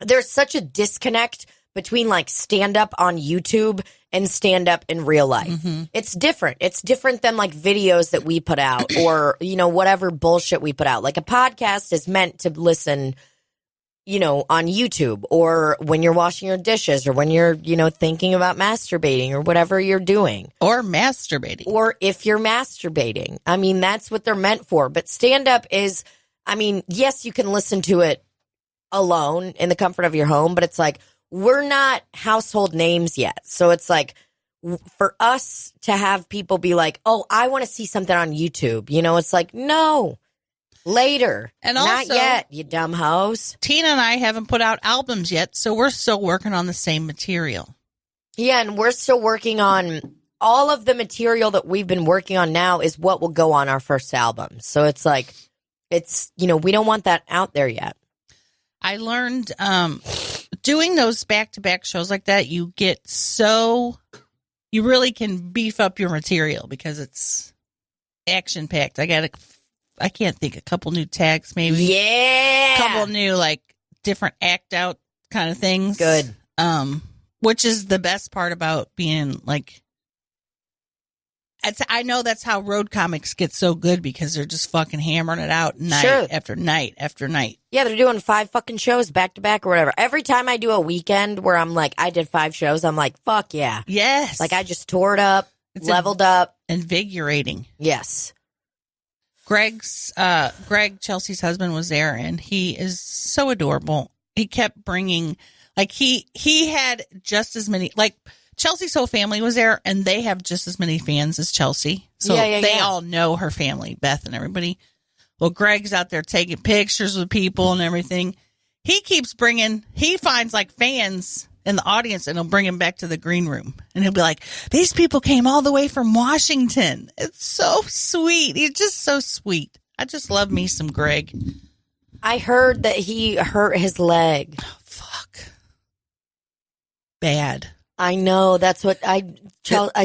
there's such a disconnect between like stand up on YouTube and stand up in real life. Mm-hmm. It's different. It's different than like videos that we put out or, whatever bullshit we put out. Like a podcast is meant to listen, on YouTube or when you're washing your dishes or when you're, thinking about masturbating or whatever you're doing. Or masturbating. Or if you're masturbating. I mean, that's what they're meant for. But stand up is, yes, you can listen to it alone in the comfort of your home, but it's like, we're not household names yet. So it's like, for us to have people be like, oh, I want to see something on YouTube. It's like, no, Later. And Not also- yet, you dumb hoes. Tina and I haven't put out albums yet, so we're still working on the same material. Yeah, and we're still working on all of the material that we've been working on now is what will go on our first album. So it's like, we don't want that out there yet. I learned doing those back-to-back shows like that, you really can beef up your material because it's action-packed. I can't think, a couple new tags maybe. Yeah. A couple new, like, different act-out kind of things. Good. Which is the best part about being, like, I know that's how road comics get so good because they're just fucking hammering it out night after night after night. Yeah, they're doing 5 fucking shows back to back or whatever. Every time I do a weekend where I'm like, I did 5 shows, I'm like, fuck yeah. Yes. Like I just tore it up, leveled up. Invigorating. Yes. Greg, Chelsea's husband, was there, and he is so adorable. He kept bringing, like, he had just as many, like, Chelsea's whole family was there, and they have just as many fans as Chelsea. So they all know her family, Beth and everybody. Well, Greg's out there taking pictures with people and everything. He finds, like, fans in the audience, and he'll bring them back to the green room. And he'll be like, these people came all the way from Washington. It's so sweet. He's just so sweet. I just love me some Greg. I heard that he hurt his leg. Oh, fuck. Bad. I know. That's what I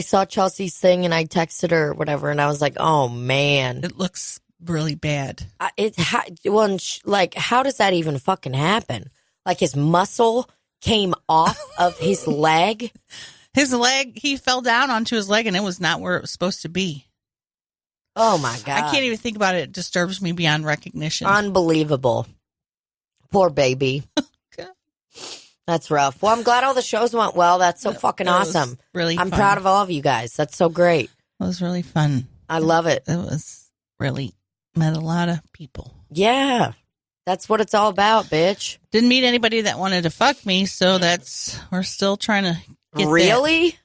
saw Chelsea's thing and I texted her or whatever, and I was like, oh, man. It looks really bad. How does that even fucking happen? Like his muscle came off of his leg? His leg, he fell down onto his leg and it was not where it was supposed to be. Oh, my God. I can't even think about it. It disturbs me beyond recognition. Unbelievable. Poor baby. That's rough. Well, I'm glad all the shows went well. That's so fucking awesome. Really I'm fun. proud of all of you guys. That's so great. It was really fun. I love it. It was really, met a lot of people. Yeah. That's what it's all about, bitch. Didn't meet anybody that wanted to fuck me, so we're still trying to get Really? That.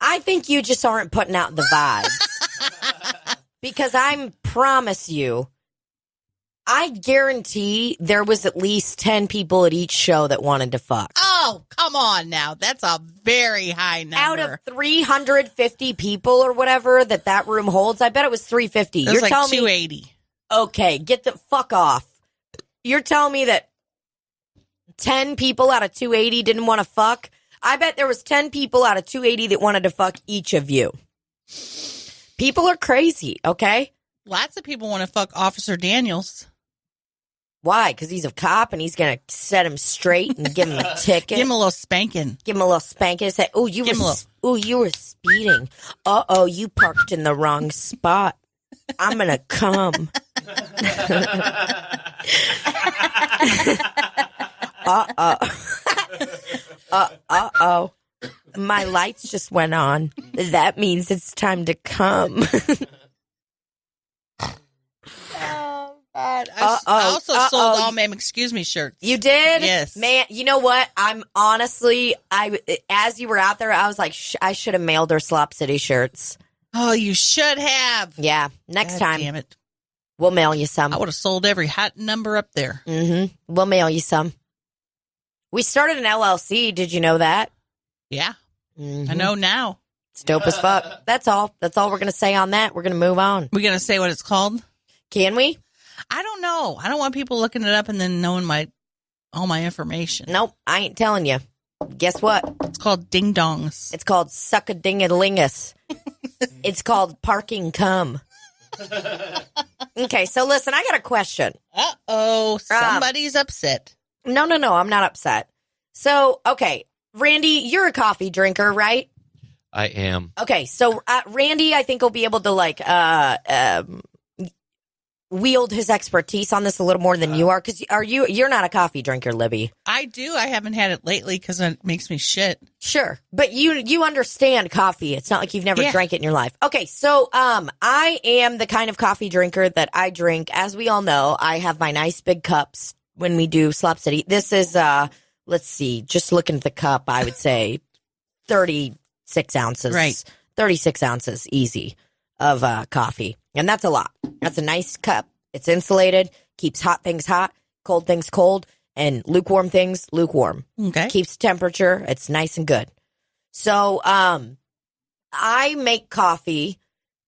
I think you just aren't putting out the vibes. Because I promise you, I guarantee there was at least 10 people at each show that wanted to fuck. Oh, come on now. That's a very high number. Out of 350 people or whatever that room holds, I bet it was 350. It was like 280. Me, okay, get the fuck off. You're telling me that 10 people out of 280 didn't want to fuck? I bet there was 10 people out of 280 that wanted to fuck each of you. People are crazy, okay? Lots of people want to fuck Officer Daniels. Why? Because he's a cop and he's going to set him straight and give him a ticket. Give him a little spanking. Give him a little spanking and say, you were speeding. Uh-oh, you parked in the wrong spot. I'm going to come. Uh-oh. My lights just went on. That means it's time to come. God. I also sold all Ma'am Excuse Me shirts. You did? Yes. Man, you know what? I'm honestly, as you were out there, I was like, I should have mailed her Slop City shirts. Oh, you should have. Yeah. Next time. Damn it. We'll mail you some. I would have sold every hot number up there. Mm-hmm. We'll mail you some. We started an LLC. Did you know that? Yeah. Mm-hmm. I know now. It's dope as fuck. That's all. That's all we're going to say on that. We're going to move on. We're going to say what it's called? Can we? I don't know. I don't want people looking it up and then knowing all my information. Nope. I ain't telling you. Guess what? It's called Ding Dongs. It's called Suck-a-Ding-a-lingus. It's called Parking Cum. Okay, so listen, I got a question. Uh-oh. Somebody's upset. No, I'm not upset. So, okay, Randy, you're a coffee drinker, right? I am. Okay, so Randy, I think will be able to wield his expertise on this a little more than you are, because you're not a coffee drinker, Libbie. I do. I haven't had it lately because it makes me shit. Sure, but you understand coffee. It's not like you've never drank it in your life. Okay, so I am the kind of coffee drinker that I drink. As we all know, I have my nice big cups when we do Slop City. This is let's see, just looking at the cup, I would say 36 ounces. Right, 36 ounces, easy, of coffee. And that's a lot. That's a nice cup. It's insulated, keeps hot things hot, cold things cold, and lukewarm things lukewarm. Okay. Keeps temperature. It's nice and good. So I make coffee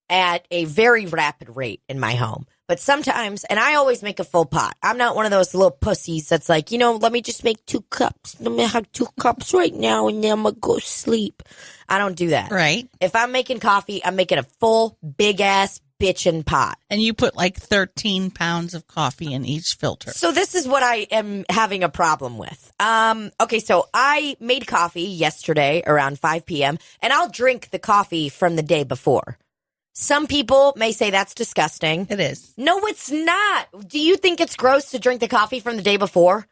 at a very rapid rate in my home. But sometimes, and I always make a full pot. I'm not one of those little pussies that's like, let me just make 2 cups. Let me have 2 cups right now, and then I'm going to go sleep. I don't do that. Right. If I'm making coffee, I'm making a full, big-ass bitchin' pot. And you put like 13 pounds of coffee in each filter. So this is what I am having a problem with. Okay, so I made coffee yesterday around 5 p.m., and I'll drink the coffee from the day before. Some people may say that's disgusting. It is. No, it's not. Do you think it's gross to drink the coffee from the day before?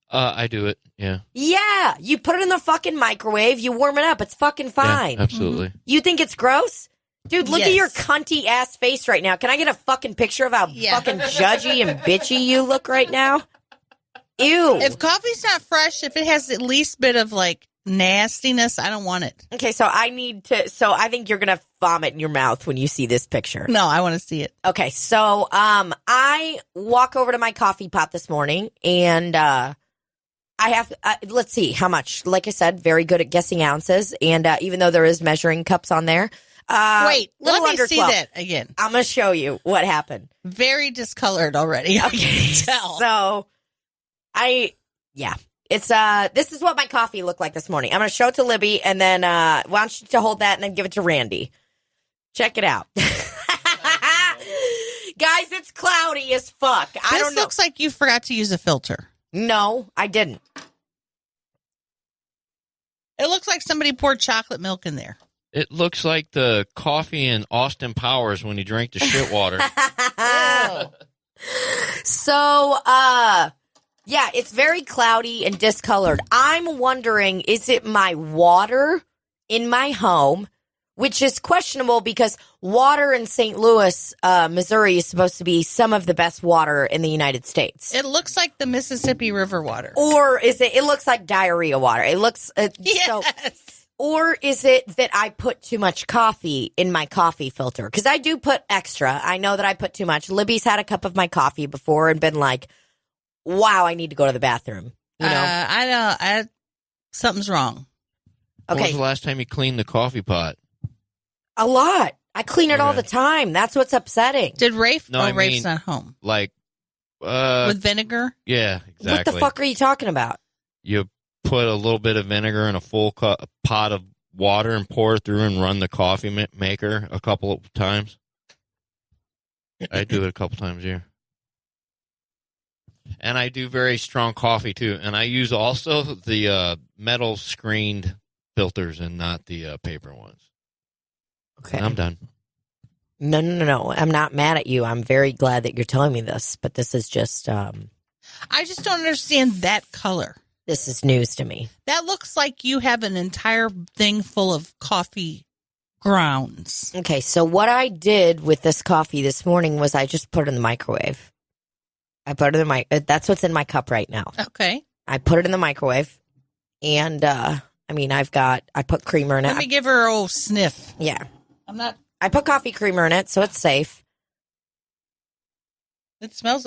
I do it. Yeah. Yeah. You put it in the fucking microwave. You warm it up. It's fucking fine. Yeah, absolutely. Mm-hmm. You think it's gross? Dude, look at your cunty ass face right now. Can I get a fucking picture of how fucking judgy and bitchy you look right now? Ew. If coffee's not fresh, if it has at least bit of like nastiness, I don't want it. Okay, so I think you're going to vomit in your mouth when you see this picture. No, I want to see it. Okay, so I walk over to my coffee pot this morning, and I have, let's see how much. Like I said, very good at guessing ounces, and even though there is measuring cups on there. Wait, let me under see 12. that again. I'm going to show you what happened. Very discolored already. I can tell. So, It's this is what my coffee looked like this morning. I'm going to show it to Libbie, and then why don't you to hold that and then give it to Randy. Check it out. Guys, it's cloudy as fuck. I don't know. This looks like you forgot to use a filter. No, I didn't. It looks like somebody poured chocolate milk in there. It looks like the coffee in Austin Powers when he drank the shit water. So, yeah, it's very cloudy and discolored. I'm wondering, is it my water in my home, which is questionable because water in St. Louis, Missouri is supposed to be some of the best water in the United States. It looks like the Mississippi River water. Or is it looks like diarrhea water. It looks, yes. So, or is it that I put too much coffee in my coffee filter? Because I do put extra. I know that I put too much. Libby's had a cup of my coffee before and been like, wow, I need to go to the bathroom. You know? I know. Something's wrong. Okay. When was the last time you cleaned the coffee pot? A lot. I clean it all the time. That's what's upsetting. Did Rafe? No, I Rafe's mean, not home. Like, with vinegar? Yeah, exactly. What the fuck are you talking about? You put a little bit of vinegar in a full pot of water and pour it through and run the coffee maker a couple of times. I do it a couple times a year. And I do very strong coffee, too. And I use also the metal screened filters and not the paper ones. Okay. And I'm done. No. I'm not mad at you. I'm very glad that you're telling me this, but this is just, I just don't understand that color. This is news to me. That looks like you have an entire thing full of coffee grounds. Okay, so what I did with this coffee this morning was I just put it in the microwave. I put it in that's what's in my cup right now. Okay. I put it in the microwave, and I put creamer in it. Let me give her a sniff. Yeah. I put coffee creamer in it, so it's safe. It smells.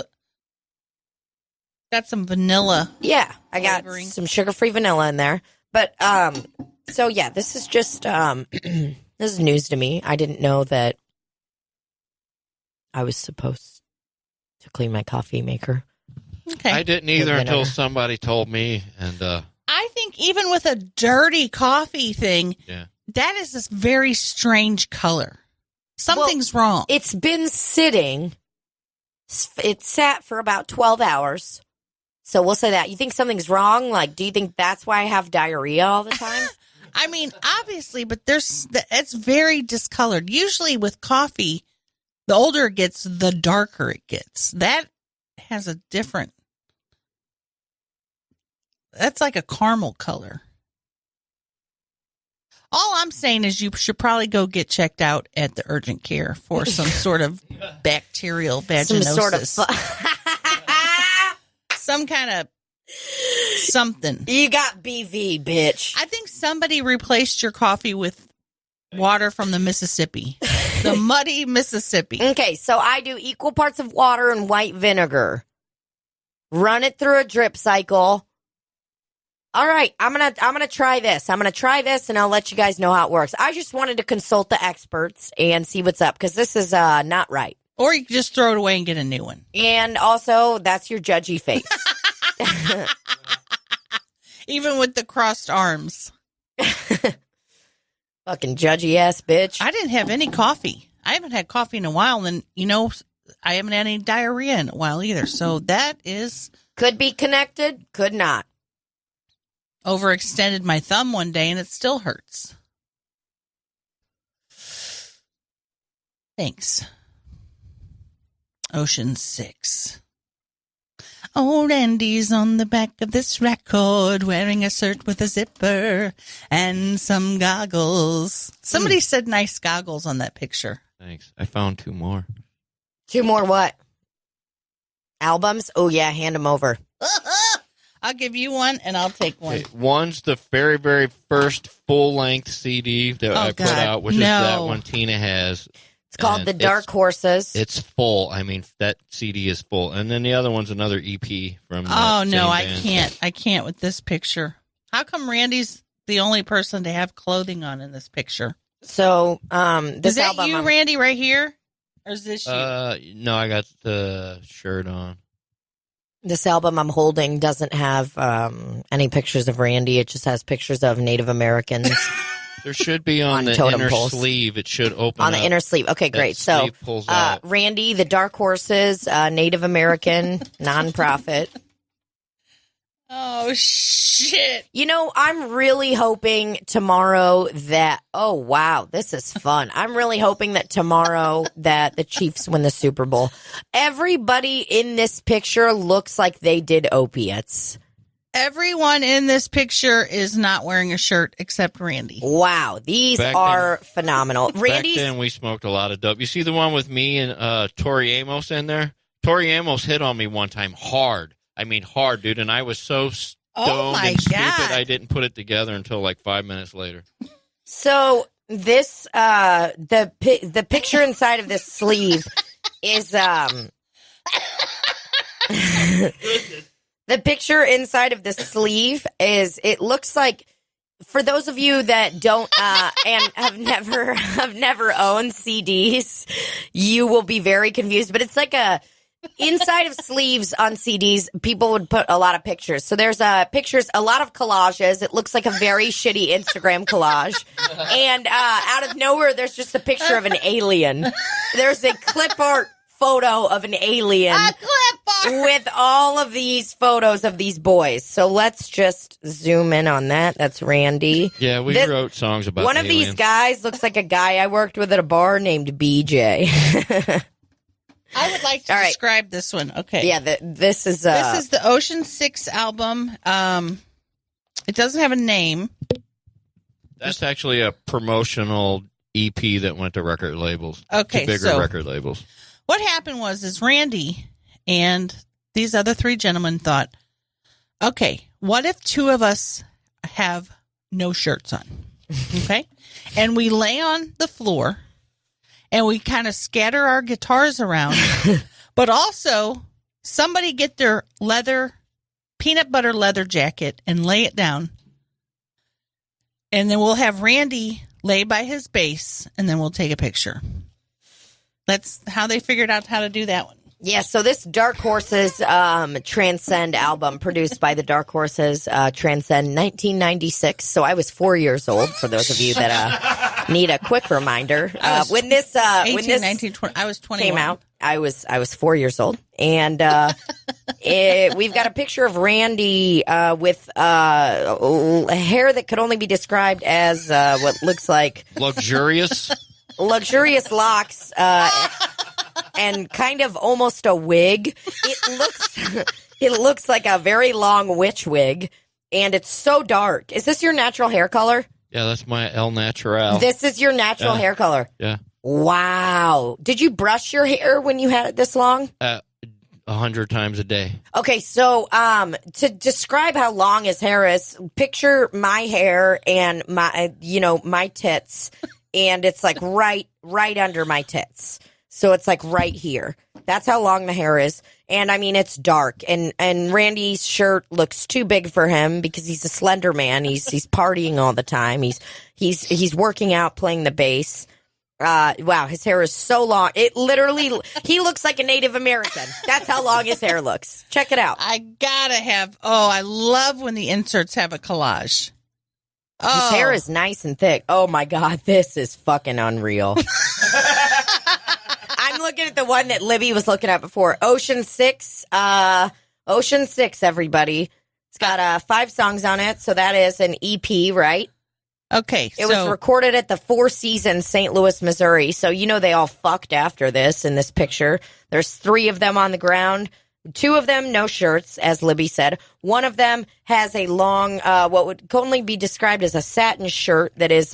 Got some vanilla. Yeah, I got flavoring. some sugar-free vanilla in there. But, so yeah, this is just, this is news to me. I didn't know that I was supposed to clean my coffee maker. Okay. I didn't either until somebody told me. And I think even with a dirty coffee thing, that is this very strange color. Something's wrong. It's been sitting. It sat for about 12 hours. So we'll say that. You think something's wrong? Like, do you think that's why I have diarrhea all the time? I mean, obviously, but it's very discolored. Usually with coffee, the older it gets, the darker it gets. That has a different, that's like a caramel color. All I'm saying is you should probably go get checked out at the urgent care for some sort of bacterial vaginosis. Some sort of some kind of something. You got BV, bitch. I think somebody replaced your coffee with water from the Mississippi. The muddy Mississippi. Okay, so I do equal parts of water and white vinegar. Run it through a drip cycle. All right, I'm gonna try this. I'm gonna try this, and I'll let you guys know how it works. I just wanted to consult the experts and see what's up, because this is not right. Or you can just throw it away and get a new one. And also, that's your judgy face. Even with the crossed arms. Fucking judgy ass bitch. I didn't have any coffee. I haven't had coffee in a while, and I haven't had any diarrhea in a while either. So that is... Could be connected, could not. Overextended my thumb one day, and it still hurts. Thanks. Ocean 6. Old Andy's on the back of this record, wearing a shirt with a zipper and some goggles. Somebody said nice goggles on that picture. Thanks. I found 2 more. 2 more what? Albums? Oh, yeah, hand them over. I'll give you one, and I'll take one. Okay, one's the very, very first full-length CD that I put out, which is that one Tina has. It's called The Dark Horses. It's full. I mean, that CD is full. And then the other one's another EP from Oh, no, same I band. can't. I can't with this picture. How come Randy's the only person to have clothing on in this picture? So, this is that album, you, Randy, right here? Or is this you? No, I got the shirt on. This album I'm holding doesn't have any pictures of Randy. It just has pictures of Native Americans. There should be on the totem inner poles. sleeve. It should open On the up. inner sleeve. Okay, That great. So, sleeve pulls out. Randy, The Dark Horses, Native American, nonprofit. Oh, shit. You know, I'm really hoping tomorrow that, oh, wow, this is fun. I'm really hoping that tomorrow that the Chiefs win the Super Bowl. Everybody in this picture looks like they did opiates. Everyone in this picture is not wearing a shirt except Randy. Wow, these are phenomenal. Randy's... Back then, we smoked a lot of dope. You see the one with me and Tori Amos in there? Tori Amos hit on me one time hard. I mean, hard, dude. And I was so stoned and stupid, I didn't put it together until like 5 minutes later. So this, the picture inside of this sleeve is, the picture inside of this sleeve is, it looks like, for those of you that don't, and have never owned CDs, you will be very confused, but it's like inside of sleeves on CDs, people would put a lot of pictures. So there's pictures, a lot of collages. It looks like a very shitty Instagram collage. And out of nowhere, there's just a picture of an alien. There's a clip art photo of an alien with all of these photos of these boys. So let's just zoom in on that. That's Randy. Yeah, we wrote songs about one of aliens. these guys looks like a guy I worked with at a bar named BJ. I would like to describe this one. Okay. Yeah, this is the Ocean 6 album. It doesn't have a name. That's actually a promotional EP that went to record labels. Okay, to bigger record labels. What happened was Randy and these other 3 gentlemen thought, okay, what if 2 of us have no shirts on? Okay. And we lay on the floor and we kind of scatter our guitars around, but also somebody get their peanut butter leather jacket and lay it down. And then we'll have Randy lay by his bass and then we'll take a picture. That's how they figured out how to do that one. Yeah, so this Dark Horses Transcend album, produced by the Dark Horses Transcend 1996. So I was 4 years old, for those of you that need a quick reminder. When this 19, 20, I was 21. Came out, I was 4 years old. And we've got a picture of Randy with hair that could only be described as what looks like... Luxurious locks. And kind of almost a wig. It looks like a very long witch wig, and it's so dark. Is this your natural hair color? Yeah, that's my El Natural. This is your natural hair color. Yeah. Wow. Did you brush your hair when you had it this long? 100 times a day. Okay, so to describe how long his hair is, picture my hair and my tits. And it's like right right under my tits. So it's like right here. That's how long the hair is. And I mean, it's dark. And Randy's shirt looks too big for him because he's a slender man. He's partying all the time. He's working out, playing the bass. Wow, his hair is so long. It literally, he looks like a Native American. That's how long his hair looks. Check it out. I love when the inserts have a collage. His hair is nice and thick. Oh my God, this is fucking unreal. I'm looking at the one that Libbie was looking at before. Ocean 6, everybody. It's got 5 songs on it, so that is an EP, right? Okay, It was recorded at the Four Seasons, St. Louis, Missouri. So you know they all fucked after this in this picture. There's 3 of them on the ground. 2 of them, no shirts, as Libbie said. One of them has a long, what would only be described as a satin shirt that is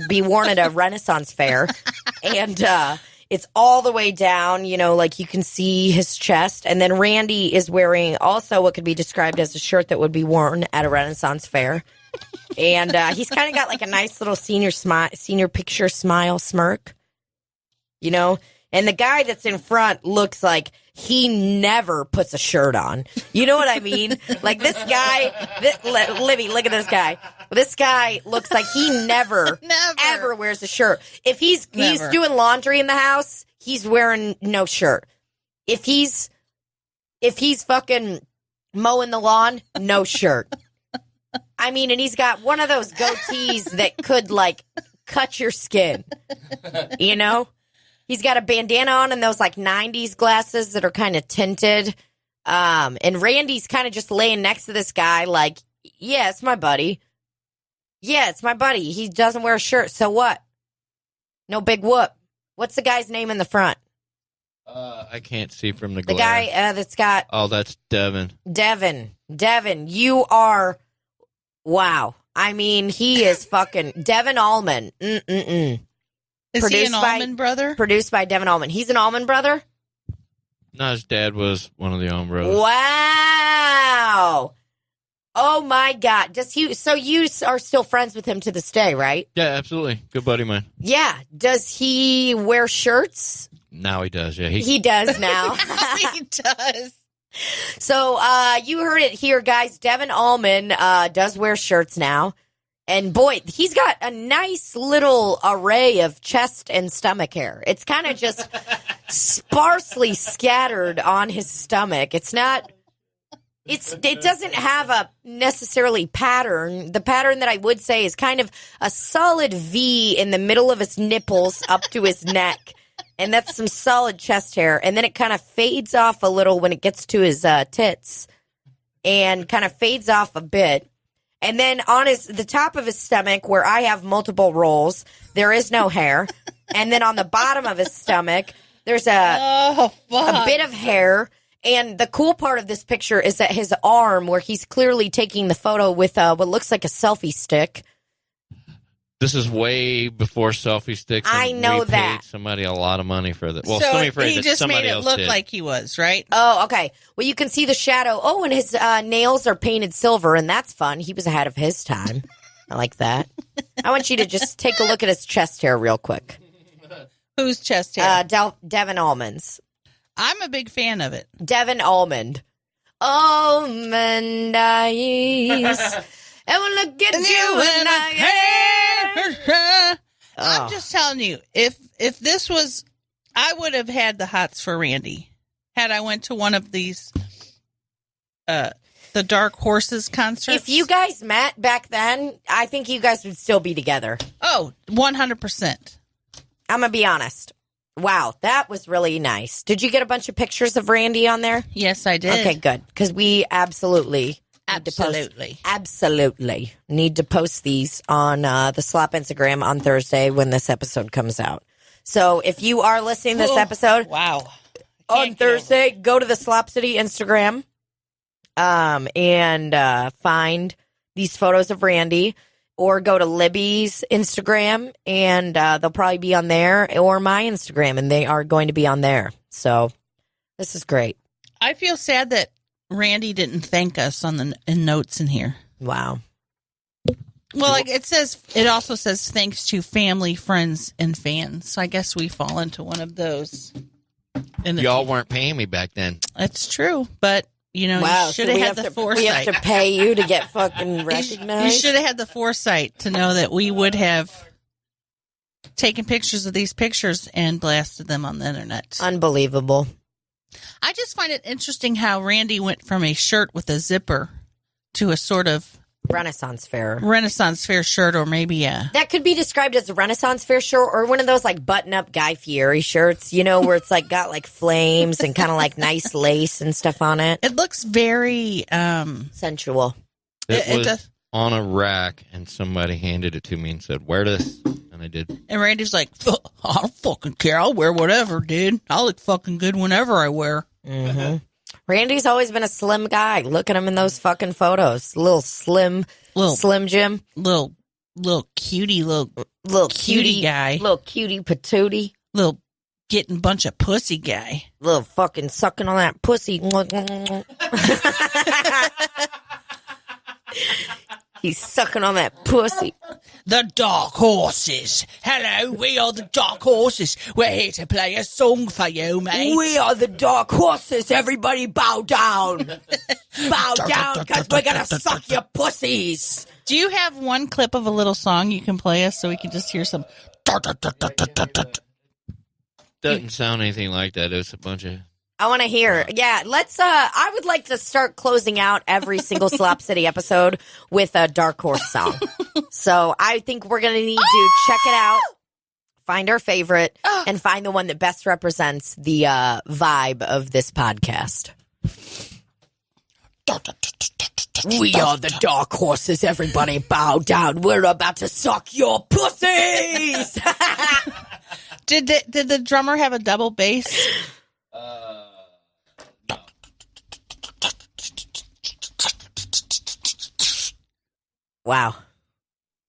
be worn at a Renaissance fair. And it's all the way down, you know, like you can see his chest. And then Randy is wearing also what could be described as a shirt that would be worn at a Renaissance fair. And he's kind of got like a nice little senior picture smile smirk, you know. And the guy that's in front looks like he never puts a shirt on. You know what I mean? Like this guy, Libbie, look at this guy. This guy looks like he never ever wears a shirt. If he's doing laundry in the house, he's wearing no shirt. If he's fucking mowing the lawn, no shirt. I mean, and he's got one of those goatees that could like cut your skin, you know? He's got a bandana on and those like 90s glasses that are kind of tinted. And Randy's kind of just laying next to this guy like, yeah, it's my buddy. Yeah, it's my buddy. He doesn't wear a shirt. So what? No big whoop. What's the guy's name in the front? I can't see from the glare. The guy that's got... Oh, that's Devin. Devin, you are... Wow. I mean, he is fucking... Devin Allman. Is he an Allman brother? Produced by Devin Allman. He's an Allman brother? No, his dad was one of the Allman brothers. Wow. Oh, my God. So you are still friends with him to this day, right? Yeah, absolutely. Good buddy of mine. Yeah. Does he wear shirts? Now he does, yeah. He does now. He does. So you heard it here, guys. Devin Allman does wear shirts now. And boy, he's got a nice little array of chest and stomach hair. It's kind of just sparsely scattered on his stomach. It doesn't have a necessarily pattern. The pattern that I would say is kind of a solid V in the middle of his nipples up to his neck. And that's some solid chest hair. And then it kind of fades off a little when it gets to his tits and kind of fades off a bit. And then on the top of his stomach, where I have multiple rolls, there is no hair. And then on the bottom of his stomach, there's a bit of hair. And the cool part of this picture is that his arm, where he's clearly taking the photo with what looks like a selfie stick. This is way before selfie sticks. I know we that. Paid somebody a lot of money for that. Well, so somebody for he just somebody made it else look did. like he was, right? Oh, okay. Well, you can see the shadow. Oh, and his nails are painted silver, and that's fun. He was ahead of his time. I like that. I want you to just take a look at his chest hair real quick. Whose chest hair? Devin Allman's. I'm a big fan of it. Devin Allman. Almond eyes. And we'll look at you and I'm just telling you, if this was, I would have had the hots for Randy had I went to one of these, the Dark Horses concerts. If you guys met back then, I think you guys would still be together. Oh, 100%. I'm going to be honest. Wow, that was really nice. Did you get a bunch of pictures of Randy on there? Yes, I did. Okay, good. Because we absolutely need to post these on the Slop Instagram on Thursday when this episode comes out. So if you are listening to this episode on Thursday, go to the Slop City Instagram and find these photos of Randy, or go to Libbie's Instagram and they'll probably be on there, or my Instagram, and they are going to be on there. So this is great. I feel sad that Randy didn't thank us in notes in here. Wow. Well, like it also says thanks to family, friends, and fans. So I guess we fall into one of those. And y'all weren't paying me back then. That's true, but you know, you should have had the foresight. We have to pay you to get fucking recognized. You should have had the foresight to know that we would have taken pictures of these pictures and blasted them on the internet. Unbelievable. I just find it interesting how Randy went from a shirt with a zipper to a sort of Renaissance fair shirt, or maybe that could be described as a Renaissance fair shirt, or one of those like button-up Guy Fieri shirts, you know, where it's like got like flames and kind of like nice lace and stuff on it. It looks very sensual. It was on a rack, and somebody handed it to me and said, "Wear this," and I did. And Randy's like, "I don't fucking care. I'll wear whatever, dude. I look fucking good whenever I wear." Mm-hmm. Randy's always been a slim guy. Look at him in those fucking photos. Little Slim Jim. Little cutie, little cutie guy. Little cutie patootie. Little getting bunch of pussy guy. Little fucking sucking on that pussy. He's sucking on that pussy. The Dark Horses. Hello, we are the Dark Horses. We're here to play a song for you, mate. We are the Dark Horses. Everybody bow down. Bow down, because we're going to suck your pussies. Do you have one clip of a little song you can play us so we can just hear some... Doesn't sound anything like that. It was a bunch of... I want to hear. Yeah, let's, I would like to start closing out every single Slop City episode with a Dark Horse song. So I think we're going to need to check it out, find our favorite, and find the one that best represents the vibe of this podcast. We are the Dark Horses. Everybody bow down. We're about to suck your pussies. Did the drummer have a double bass? Wow.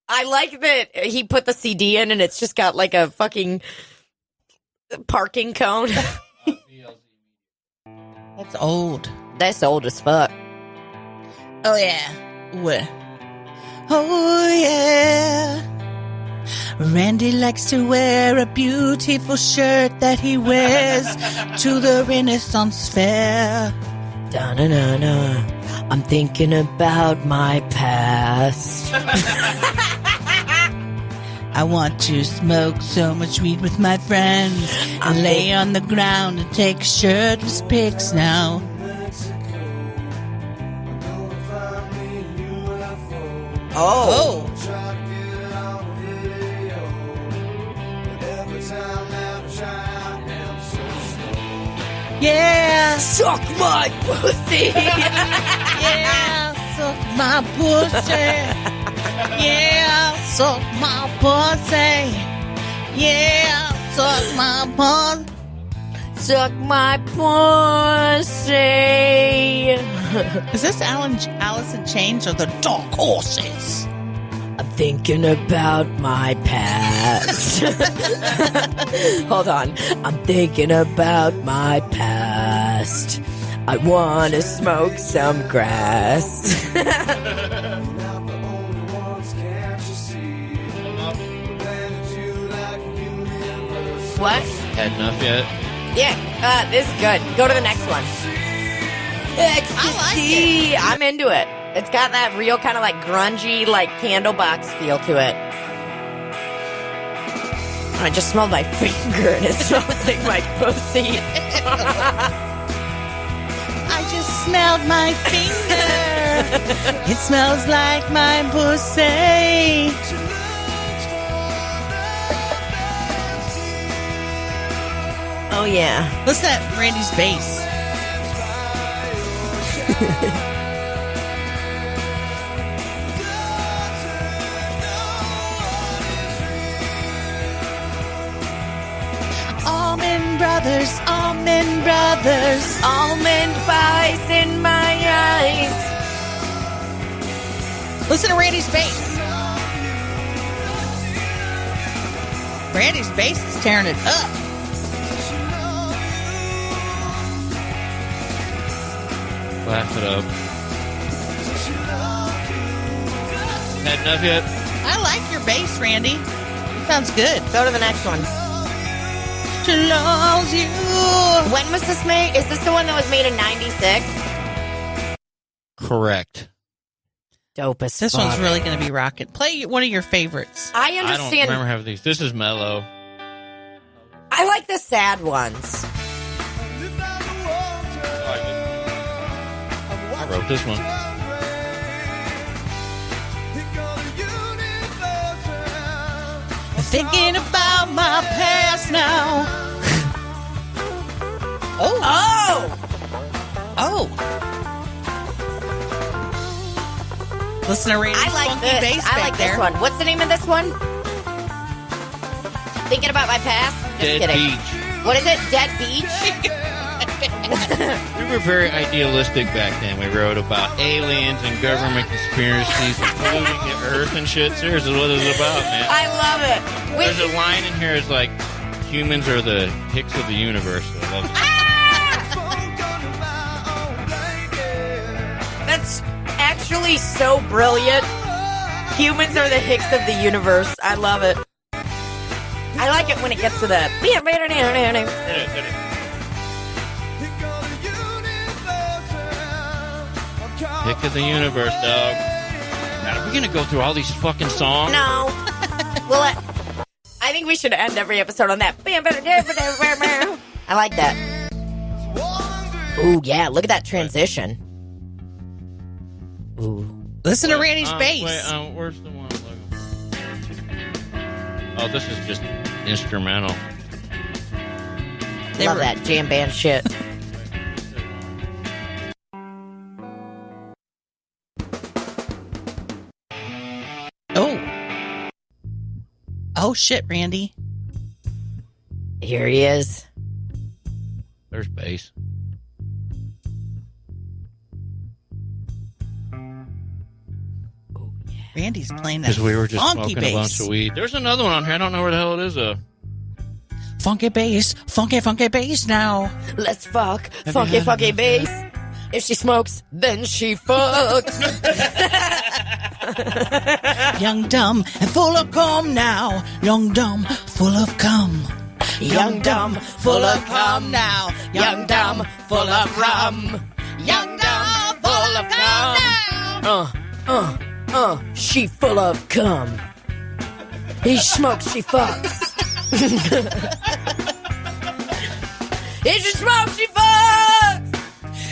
I like that he put the CD in and it's just got like a fucking parking cone. That's old. That's old as fuck. Oh, yeah. What? Oh, yeah. Randy likes to wear a beautiful shirt that he wears to the Renaissance Fair. Da-na-na-na. I'm thinking about my past. I want to smoke so much weed with my friends and lay on the ground and take shirtless pics now. Oh. Yeah. Suck my pussy. Yeah. Suck my pussy. Yeah. Suck my pussy. Yeah. Suck my pussy. Suck my pussy. Is this Alice in Chains or the Dark Horses? I'm thinking about my past. Hold on. I'm thinking about my past. I want to smoke some grass. What? Had enough yet? Yeah, this is good. Go to the next one. Ecstasy. I like it. I'm into it. It's got that real kind of like grungy, like Candlebox feel to it. I just smelled my finger and it smells like my pussy. I just smelled my finger. It smells like my pussy. Oh, yeah. Listen to Randy's bass. Almond brothers, almond brothers. Almond pies in my eyes. Listen to Randy's bass. Randy's bass is tearing it up. Laugh it up. Had enough yet? I like your bass, Randy. Sounds good. Go to the next one. She loves you. When was this made? Is this the one that was made in 96? Correct. Dope as This fuck. one's really going to be rocking. Play one of your favorites. I I don't understand. remember having these. This is mellow. I like the sad ones. I wrote this one. Thinking about my past now. Oh. Oh! Listen to Randy's I like funky this. bass I back like there. this one. What's the name of this one? Thinking about my past? Just Dead kidding. Beach. What is it? Dead Beach? We were very idealistic back then. We wrote about aliens and government conspiracies and polluting the earth and shit. Seriously, what it's about, man. I love it. There's a line in here. It's like humans are the Hicks of the universe. I love it. That's actually so brilliant. Humans are the Hicks of the universe. I love it. I like it when it gets to the... Hit it. Hick of the universe, dog. Now, are we gonna go through all these fucking songs? No. Well, I think we should end every episode on that. I like that. Ooh, yeah. Look at that transition. Ooh. Listen to Randy's bass. Wait, where's the one? Oh, this is just instrumental. Love that jam band shit. Oh, shit, Randy. Here he is. There's bass. Randy's playing that Because we were just funky smoking a bunch bass. of weed. There's another one on here. I don't know where the hell it is, though. Funky bass. Funky bass now. Let's fuck. Funky bass. If she smokes, then she fucks. Young, dumb, and full of cum now. Young, dumb, full of cum. Young, dumb, full of cum now. Young, dumb, full of rum. Young, dumb, full of cum now. She full of cum. He smokes, she fucks. If she smokes, she fucks.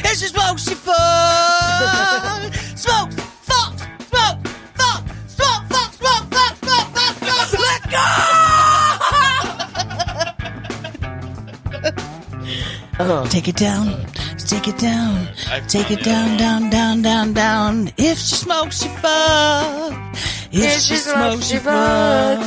If she smokes, she fuck. Smoke, fuck, smoke, fuck, smoke, fuck, smoke, fuck, smoke, fuck, smoke. Let's go! Take it down, take it down, take it down, down, down, down, down. If she smokes, she fuck. If she smokes, she fuck.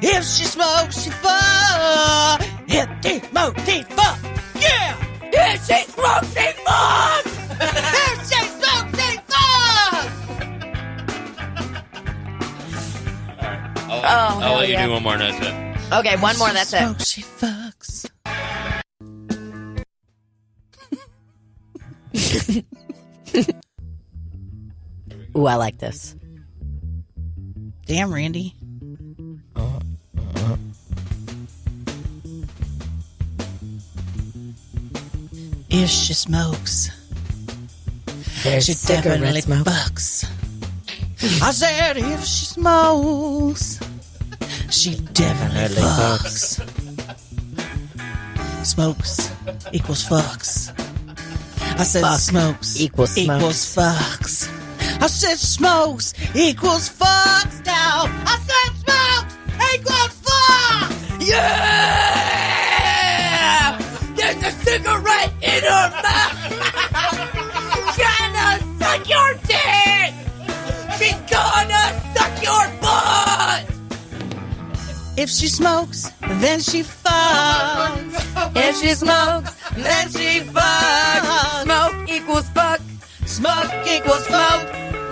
If she smokes, she fuck. If she smokes, she fuck. Yeah. If she smokes, she fucks. If she smokes, she fuck. I'll let you do one more, and that's it. Okay, one more, that's it. Smokes, she fucks. Ooh, I like this. Damn, Randy. If she smokes, There's she cigarette definitely smoke. fucks. I said if she smokes, she definitely fucks. Smokes equals fucks. I said Fuck smokes equals smokes. fucks. I said smokes equals fucks now. I said smokes equals fucks. Yeah! There's a cigarette in her mouth! Gonna suck your dick! She's gonna suck your butt! If she smokes, then she fucks. If she smokes, then she fucks. Smoke equals fuck. Smoke equals smoke.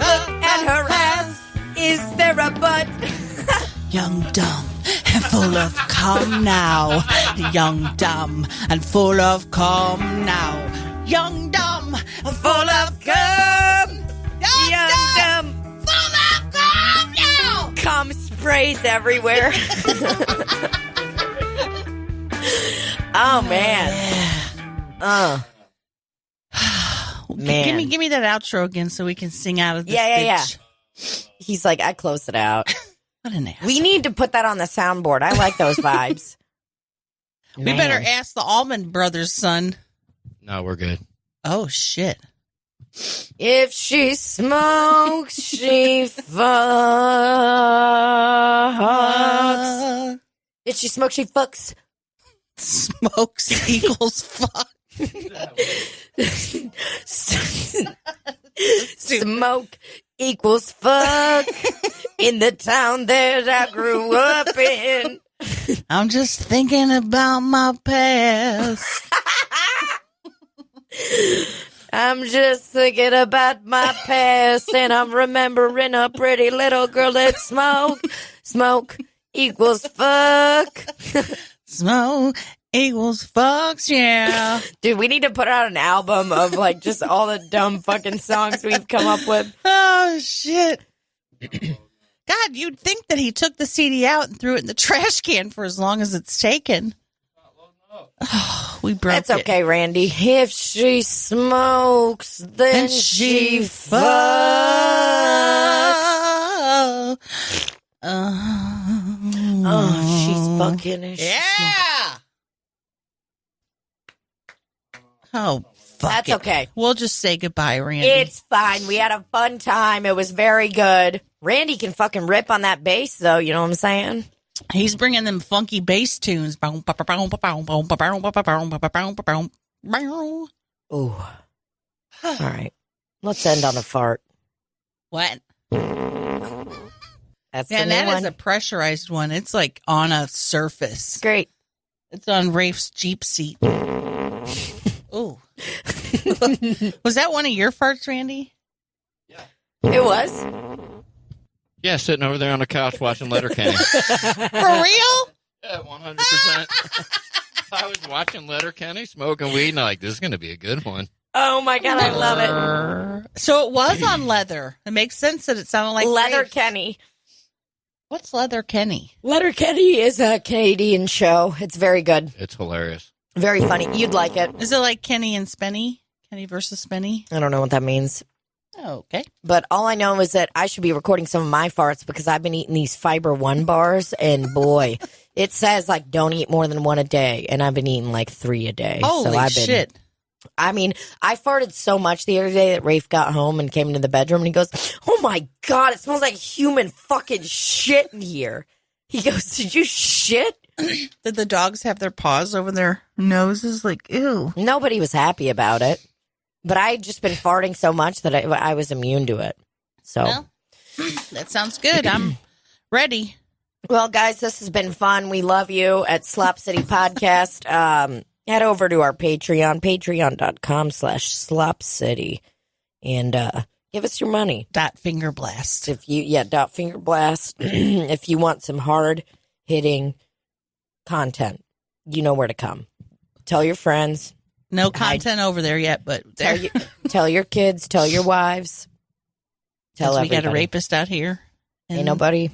And her ass, is there a butt? Young, dumb, and full of cum now. Young, dumb, and full of cum now. Young, dumb, and full of cum. Young, dumb. full of cum sprays everywhere. Oh, man. Man. Give me that outro again so we can sing out of this Yeah. bitch. He's like, I closed it out. What an ass. We need to put that on the soundboard. I like those vibes. We better ask the Allman Brothers, son. No, we're good. Oh, shit. If she smokes, she fucks. If she smokes, she fucks. Smokes equals fuck. Smoke equals fuck in the town that I grew up in. I'm just thinking about my past. I'm just thinking about my past, and I'm remembering a pretty little girl that smoked. Smoke equals fuck. Smoke equals fucks, yeah. Dude, we need to put out an album of like just all the dumb fucking songs we've come up with. Oh, shit. God, you'd think that he took the CD out and threw it in the trash can for as long as it's taken. Oh, we broke That's okay, Randy. If she smokes, then she fucks. Oh, she's fucking and she's yeah. Oh, fuck That's it. okay. We'll just say goodbye, Randy. It's fine. We had a fun time. It was very good. Randy can fucking rip on that bass, though. You know what I'm saying? He's bringing them funky bass tunes. Ooh. All right. Let's end on a fart. What? That's Man, the new that one. is a pressurized one. It's like on a surface. Great. It's on Rafe's Jeep seat. Ooh. Was that one of your farts, Randy? It was. Yeah, sitting over there on the couch watching Letterkenny. For real? Yeah, 100%. I was watching Letterkenny, smoking weed, and I'm like, this is going to be a good one. Oh, my God. I love it. So it was on leather. It makes sense that it sounded like Leather Rafe. Kenny. What's Leather Kenny? Letter Kenny is a Canadian show. It's very good. It's hilarious. Very funny. You'd like it. Is it like Kenny and Spenny? Kenny versus Spenny? I don't know what that means. Oh, okay. But all I know is that I should be recording some of my farts because I've been eating these Fiber One bars, and boy, it says like don't eat more than one a day, and I've been eating like 3 a day. Holy shit. I mean, I farted so much the other day that Rafe got home and came into the bedroom, and he goes, "Oh my God, it smells like human fucking shit in here." He goes, "Did you shit?" Did the dogs have their paws over their noses? Like, ew. Nobody was happy about it. But I had just been farting so much that I was immune to it. So, Well, that sounds good. I'm ready. well, guys, this has been fun. We love you at Slop City Podcast. Head over to our Patreon, patreon.com/Slop City, and give us your money. Dot finger blast. Dot finger blast. If you want some hard hitting content, you know where to come. Tell your friends. No content over there yet, but there. Tell your kids, tell your wives, tell we everybody. got a rapist out here. Ain't nobody.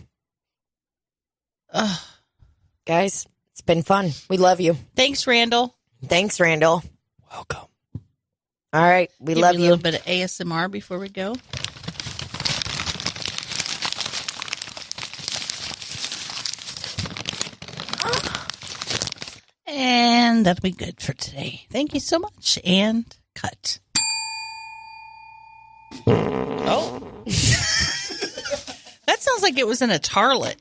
Guys, it's been fun. We love you. Thanks, Randall. Thanks, Randall. Welcome. All right, we love you. A little bit of ASMR before we go. And that'll be good for today. Thank you so much. And cut. Oh. That sounds like it was in a tarlet.